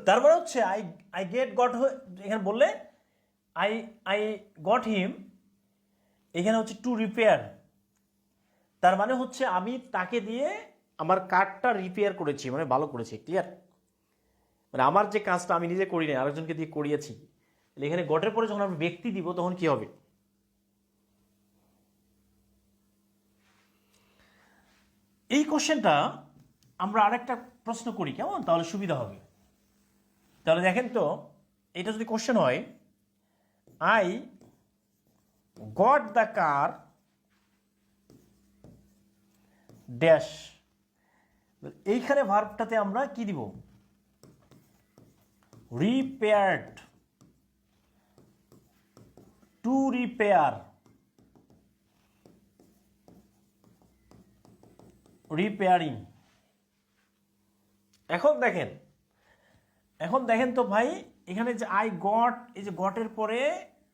A: তার মানে হচ্ছে আই গেট গট, এখানে বললে আই আই গট হিম, এখানে হচ্ছে টু রিপেয়ার, তার মানে হচ্ছে আমি তাকে দিয়ে আমার কার্ডটা রিপেয়ার করেছি, মানে ভালো করেছি, ক্লিয়ার? মানে আমার যে কাজটা আমি নিজে করি না, আরেকজনকে দিয়ে করিয়েছি। এখানে গটের পরে যখন আমি ব্যক্তি দিব তখন কি হবে, এই কোশ্চেনটা আমরা আরেকটা প্রশ্ন করি, কেমন? তাহলে সুবিধা হবে। তাহলে দেখেন তো, এটা যদি কোশ্চেন হয়, I got the car dash, এইখানে ভার্বটাতে আমরা কি দিব, রিপেয়ার্ড, টু রিপেয়ার, রিপেয়ারিং। এখন দেখেন তো ভাই, এখানে যে আই গট, এই যে গটের পরে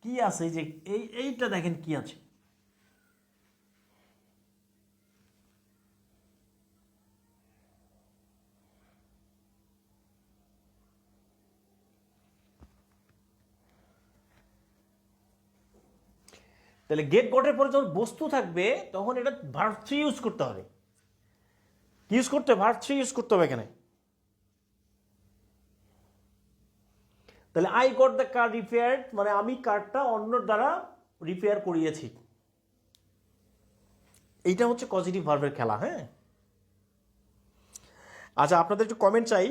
A: কি আছে, এই যে এইটা দেখেন কি আছে, তাহলে গেট গটের পরে যখন বস্তু থাকবে তখন এটা ভার্ব থ্রি ইউজ করতে হবে, কি ইউজ করতে হবে, ভার্ব থ্রি ইউজ করতে হবে এখানে। তাহলে I got the car repaired, মানে আমি কারটা অন্যর দ্বারা রিপেয়ার করিয়েছি, এইটা হচ্ছে পজিটিভ ভার্বের খেলা। হ্যাঁ, আচ্ছা, আপনাদের একটু কমেন্ট চাই,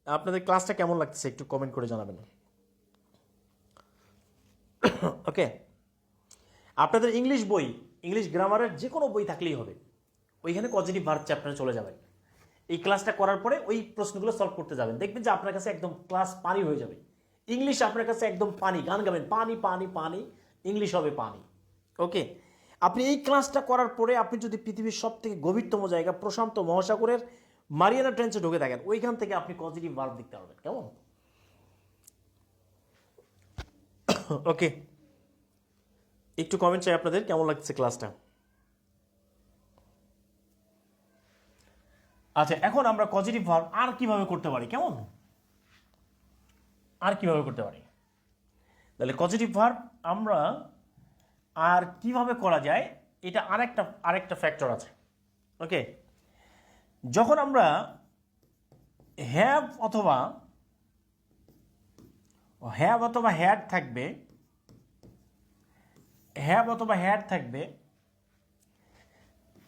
A: আপনাদের ক্লাসটা কেমন লাগছে একটু কমেন্ট করে জানাবেন। ওকে, আপনাদের ইংলিশ বই, ইংলিশ গ্রামারের যে কোনো বই থাকলেই হবে, ওইখানে পজিটিভ ভার্ব চ্যাপ্টারে চলে যাবেন। এই ক্লাসটা করার পরে ওই প্রশ্নগুলো সলভ করতে যাবেন, দেখবেন যে আপনার কাছে একদম ক্লাস পানি হয়ে যাবে। ইংলিশ আপনার কাছে একদম পানি, গান গাবেন পানি পানি পানি, ইংলিশ হবে পানি। ওকে, আপনি এই ক্লাসটা করার পরে আপনি যদি পৃথিবীর সব থেকে গভীরতম জায়গা প্রশান্ত মহাসাগরের মারিয়ানা ট্রেঞ্চে ঢুকে থাকেন, ওইখান থেকে আপনি পজিটিভ ভার্ব দেখতে পারবেন, কেমন? ওকে, একটু কমেন্ট চাই আপনাদের, কেমন লাগছে ক্লাসটা। আচ্ছা, এখন আমরা পজিটিভ ভার্ব আর কিভাবে করতে পারি, কেমন? আর কিভাবে করতে পারি, তাহলে পজিটিভ ভার্ব আমরা আর কিভাবে করা যায়, এটা আরেকটা ফ্যাক্টর আছে। ওকে, যখন আমরা হ্যাভ অথবা হ্যাভ অথবা হ্যাড থাকবে, হ্যাভ অথবা হ্যাড থাকবে।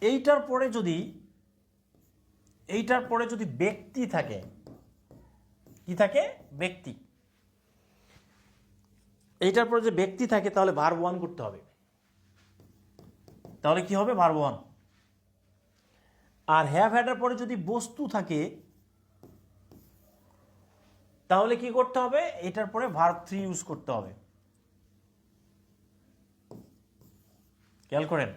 A: এইটার পরে যদি ব্যক্তি থাকে, কি থাকে? ব্যক্তি। এইটার পরে যে ব্যক্তি থাকে তাহলে ভার্ব ওয়ান করতে হবে। তাহলে কি হবে? Verb one. আর হ্যাভ হ্যাডের পরে যদি বস্তু থাকে তাহলে কি করতে হবে? এটার পরে ভার্ব থ্রি ইউজ করতে হবে। খেয়াল করেন,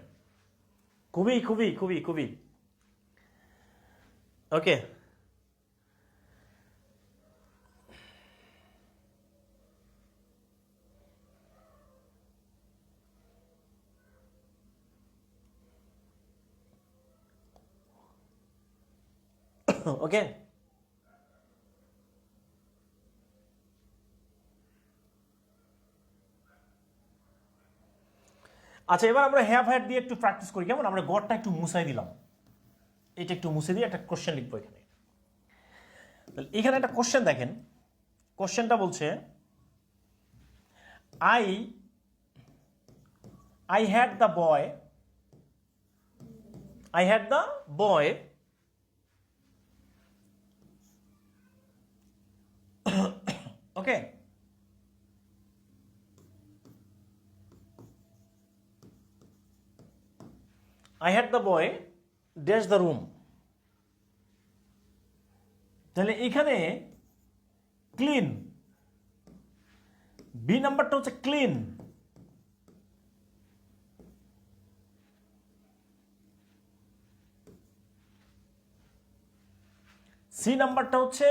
A: খুবই খুবই খুবই খুবই ওকে। ওকে, আচ্ছা এবার আমরা হ্যাভ হ্যাড দিয়ে একটু প্র্যাকটিস করি। কেমন? আমরা গড়টা একটু মুছাই দিলাম, এটা একটু মুছে দিয়ে একটা কোশ্চেন লিখবো এখানে। এখানে একটা কোশ্চেন দেখেন, কোশ্চেনটা বলছে I I had the boy, I had the boy okay, I had the boy dash the room. তাহলে এখানে ক্লিন, বি নাম্বারটা হচ্ছে ক্লিন, সি নাম্বারটা হচ্ছে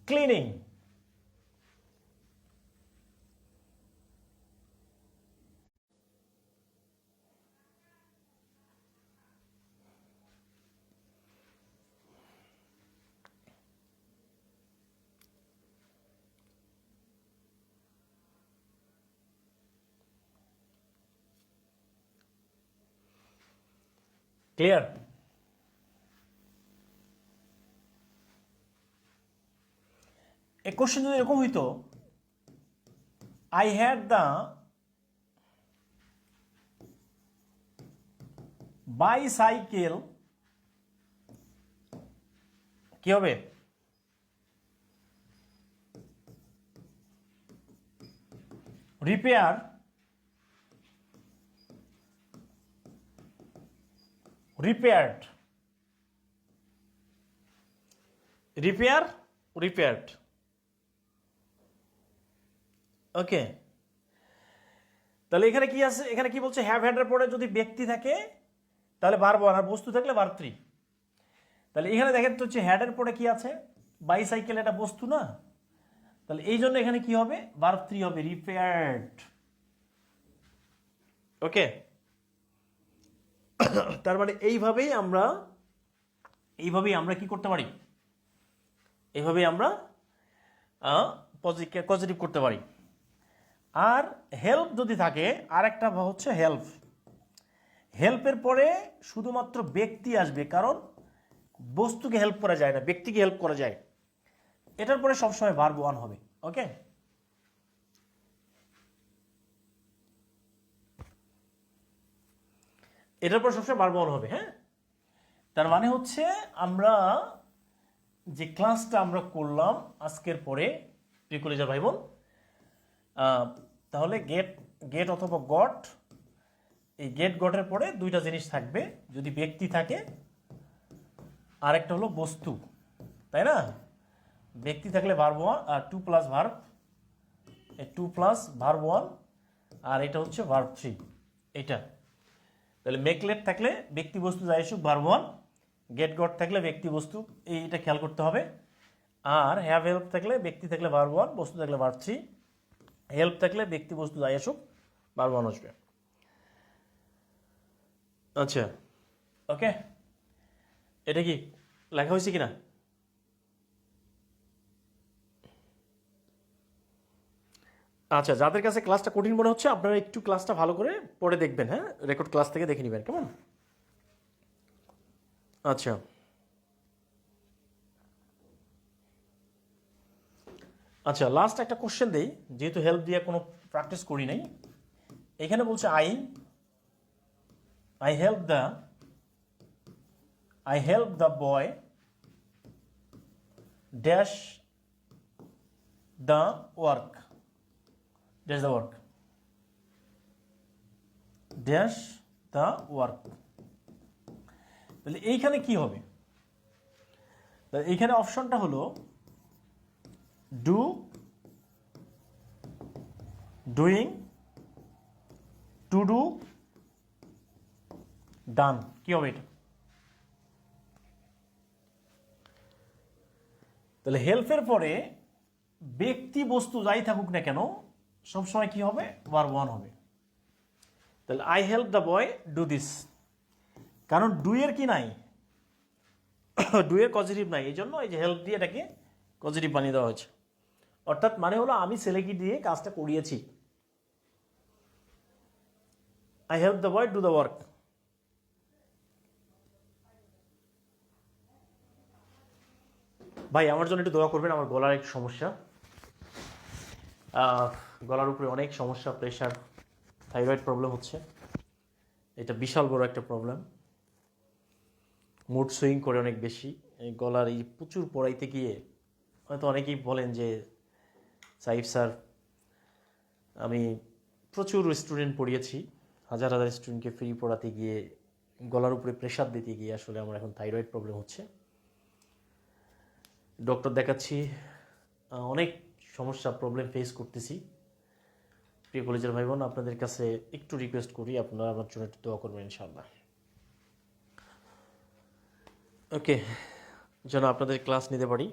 A: ক্লিনিং। ক্লিয়ার? এই কোশ্চেন যদি এরকম হইতো, আই হ্যাড দ্য বাইসাইকেল, কি হবে? Repair, repaired, repair, repaired. Okay, তাহলে এখানে কি আছে? এখানে কি বলছে? হ্যাভ হ্যাডের পরে যদি ব্যক্তি থাকে তাহলে ভার্ব ওয়ান, আর বস্তু থাকলে ভার্ব থ্রি। তাহলে এখানে দেখেন তো হচ্ছে হ্যাডের পরে কি আছে? বাইসাইকেল, এটা বস্তু না? তাহলে এই জন্য এখানে কি হবে? ভার্ব থ্রি হবে, রিপেয়ার্ড। ওকে, তার মানে এইভাবেই আমরা কি করতে পারি? এইভাবেই আমরা পজিটিভ করতে পারি। আর হেল্প যদি থাকে, আর একটা হচ্ছে হেল্প, হেল্পের পরে শুধুমাত্র ব্যক্তি আসবে, কারণ বস্তুকে হেল্প করা যায় না, ব্যক্তিকে হেল্প করা যায়। এটার পরে সবসময় ভার্ব ওয়ান হবে। ওকে, এটার পর সবসময় ভার্ব ওয়ান হবে। হ্যাঁ, তার মানে হচ্ছে আমরা যে ক্লাসটা আমরা করলাম আজকের পরে, প্রিয় কলেজের ভাই বোন, তাহলে গেট গেট অথবা গট, এই গেট গটের পরে দুইটা জিনিস থাকবে, যদি ব্যক্তি থাকে আর একটা হলো বস্তু, তাই না? ব্যক্তি থাকলে ভার্ব ওয়ান, আর two plus verb, two plus verb one, আর এটা হচ্ছে ভার্ব থ্রি। এটা তাহলে মেকলেট থাকলে ব্যক্তি বস্তু যাই আসুক ভার্ব ওয়ান, গেট গট থাকলে ব্যক্তি বস্তু, এইটা খেয়াল করতে হবে। আর হ্যাভ হেল্প থাকলে ব্যক্তি থাকলে ভার্ব ওয়ান, বস্তু থাকলে ভার্ব থ্রি, হেল্প থাকলে ব্যক্তি বস্তু যাই আসুক ভার্ব ওয়ান আসবে। আচ্ছা, ওকে, এটা কি লেখা হয়েছে কিনা? আচ্ছা, যাদের কাছে ক্লাসটা কঠিন মনে হচ্ছে আপনারা একটু ক্লাসটা ভালো করে পড়ে দেখবেন। হ্যাঁ, রেকর্ড ক্লাস থেকে দেখে নেবেন, কেমন? আচ্ছা আচ্ছা, লাস্ট একটা কোশ্চেন দেই, যেহেতু হেল্প দিয়ে কোনো প্র্যাকটিস করি নাই। এখানে বলছে I help the boy dash the work, dash the work, dash the work. তাহলে এইখানে কি হবে? তাহলে এইখানে অপশনটা হলো ডুইং, টু ডু, ডান। কি হবে এটা? তাহলে হেল্পের পরে ব্যক্তি বস্তু যাই থাকুক না কেন সবসময় কি হবে? ভার্ব ওয়ান হবে। তাহলে I help the boy do this, কারণ ডু এর কি নাই, ডু এর পজিটিভ নাই, এই জন্য এই যে হেল্প দিয়ে এটাকে পজিটিভ বানিয়ে দেওয়া হয়েছে। অর্থাৎ মানে হলো আমি ছেলেকে দিয়ে কাজটা করিয়েছি। I help the boy do the work. ভাই আমার জন্য একটু দোয়া করবেন, আমার গলার একটু সমস্যা, গলার উপরে অনেক সমস্যা, প্রেশার, থাইরয়েড প্রবলেম হচ্ছে, এটা বিশাল বড় একটা প্রবলেম। মুড সুইং করে অনেক বেশি, এই গলার এই প্রচুর পড়াইতে গিয়ে হয়তো অনেকেই বলেন যে সাইফ স্যার আমি প্রচুর স্টুডেন্ট পড়িয়েছি, হাজার হাজার স্টুডেন্টকে ফ্রি পড়াতে গিয়ে গলার উপরে প্রেশার দিতে গিয়ে আসলে আমার এখন থাইরয়েড প্রবলেম হচ্ছে। ডক্টর দেখাচ্ছি, অনেক সমস্যা প্রবলেম ফেস করতেছি। প্রিয় কলেজের ভাই বোন, আপনাদের কাছে একটু রিকোয়েস্ট করি, আপনারা আমার জন্য একটু দোয়া করবেন ইনশাআল্লাহ। ওকে, যেন আপনাদের ক্লাস নিতে পারি।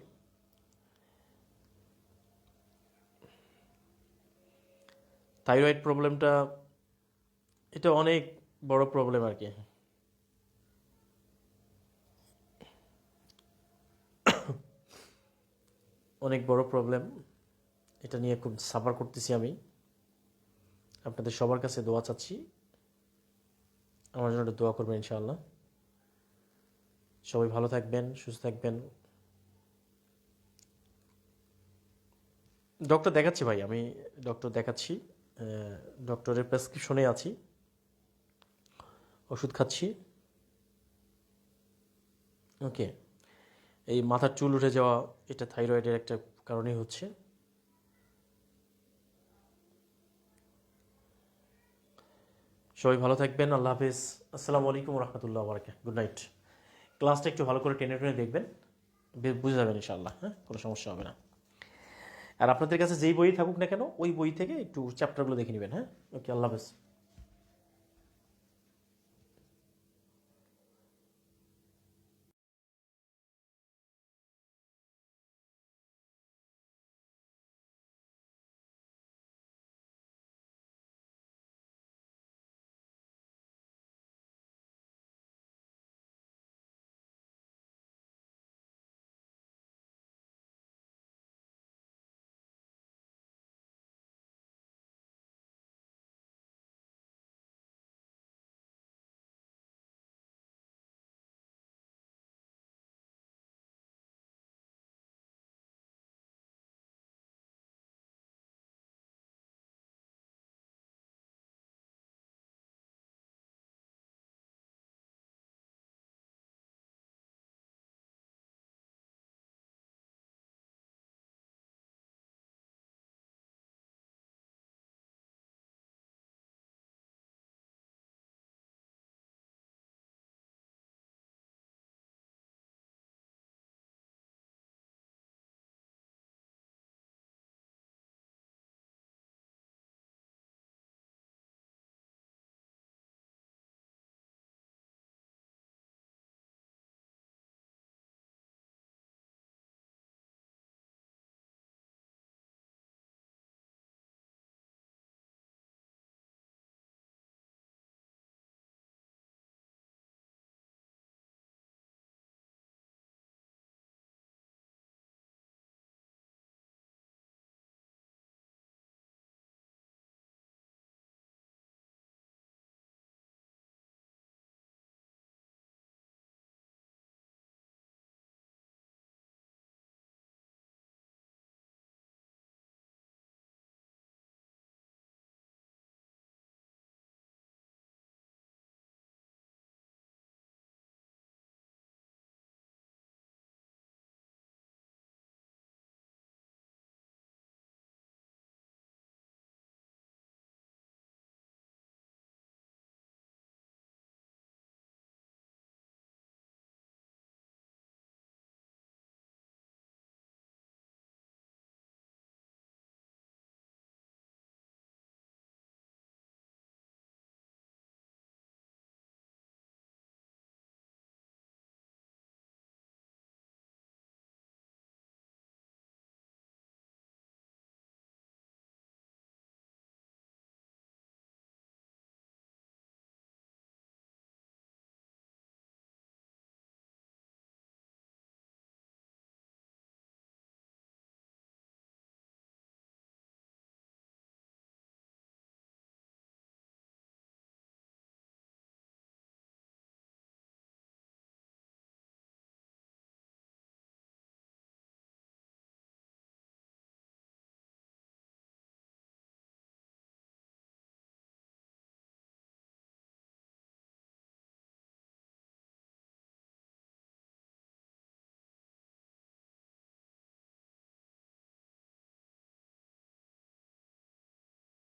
A: থাইরয়েড প্রবলেমটা এটা অনেক বড় প্রবলেম আর কি। অনেক বড় প্রবলেম, এটা নিয়ে খুব সাফার করতেছি আমি। আপনাদের সবার কাছে দোয়া চাচ্ছি, আমার জন্য দোয়া করবেন ইনশাআল্লাহ। সবাই ভালো থাকবেন, সুস্থ থাকবেন। ডক্টর দেখাচ্ছি ভাই, আমি ডক্টর দেখাচ্ছি, ডক্টরের প্রেসক্রিপশনে আছি, ওষুধ খাচ্ছি। ওকে, এই মাথার চুল উঠে যাওয়া এটা থাইরয়েডের একটা কারণেই হচ্ছে। সবাই ভালো থাকবেন, আল্লাহ হাফিজ, আসসালামু আলাইকুম রহমতুল্লাহ বারাকাতুহু, গুড নাইট। ক্লাসটা একটু ভালো করে টেনে টেনে দেখবেন, বুঝে যাবেন ইনশাআল্লাহ, হ্যাঁ, কোনো সমস্যা হবে না। আর আপনাদের কাছে যেই বই থাকুক না কেন ওই বই থেকে একটু চ্যাপ্টারগুলো দেখে নেবেন, হ্যাঁ। ওকে, আল্লাহ হাফিজ।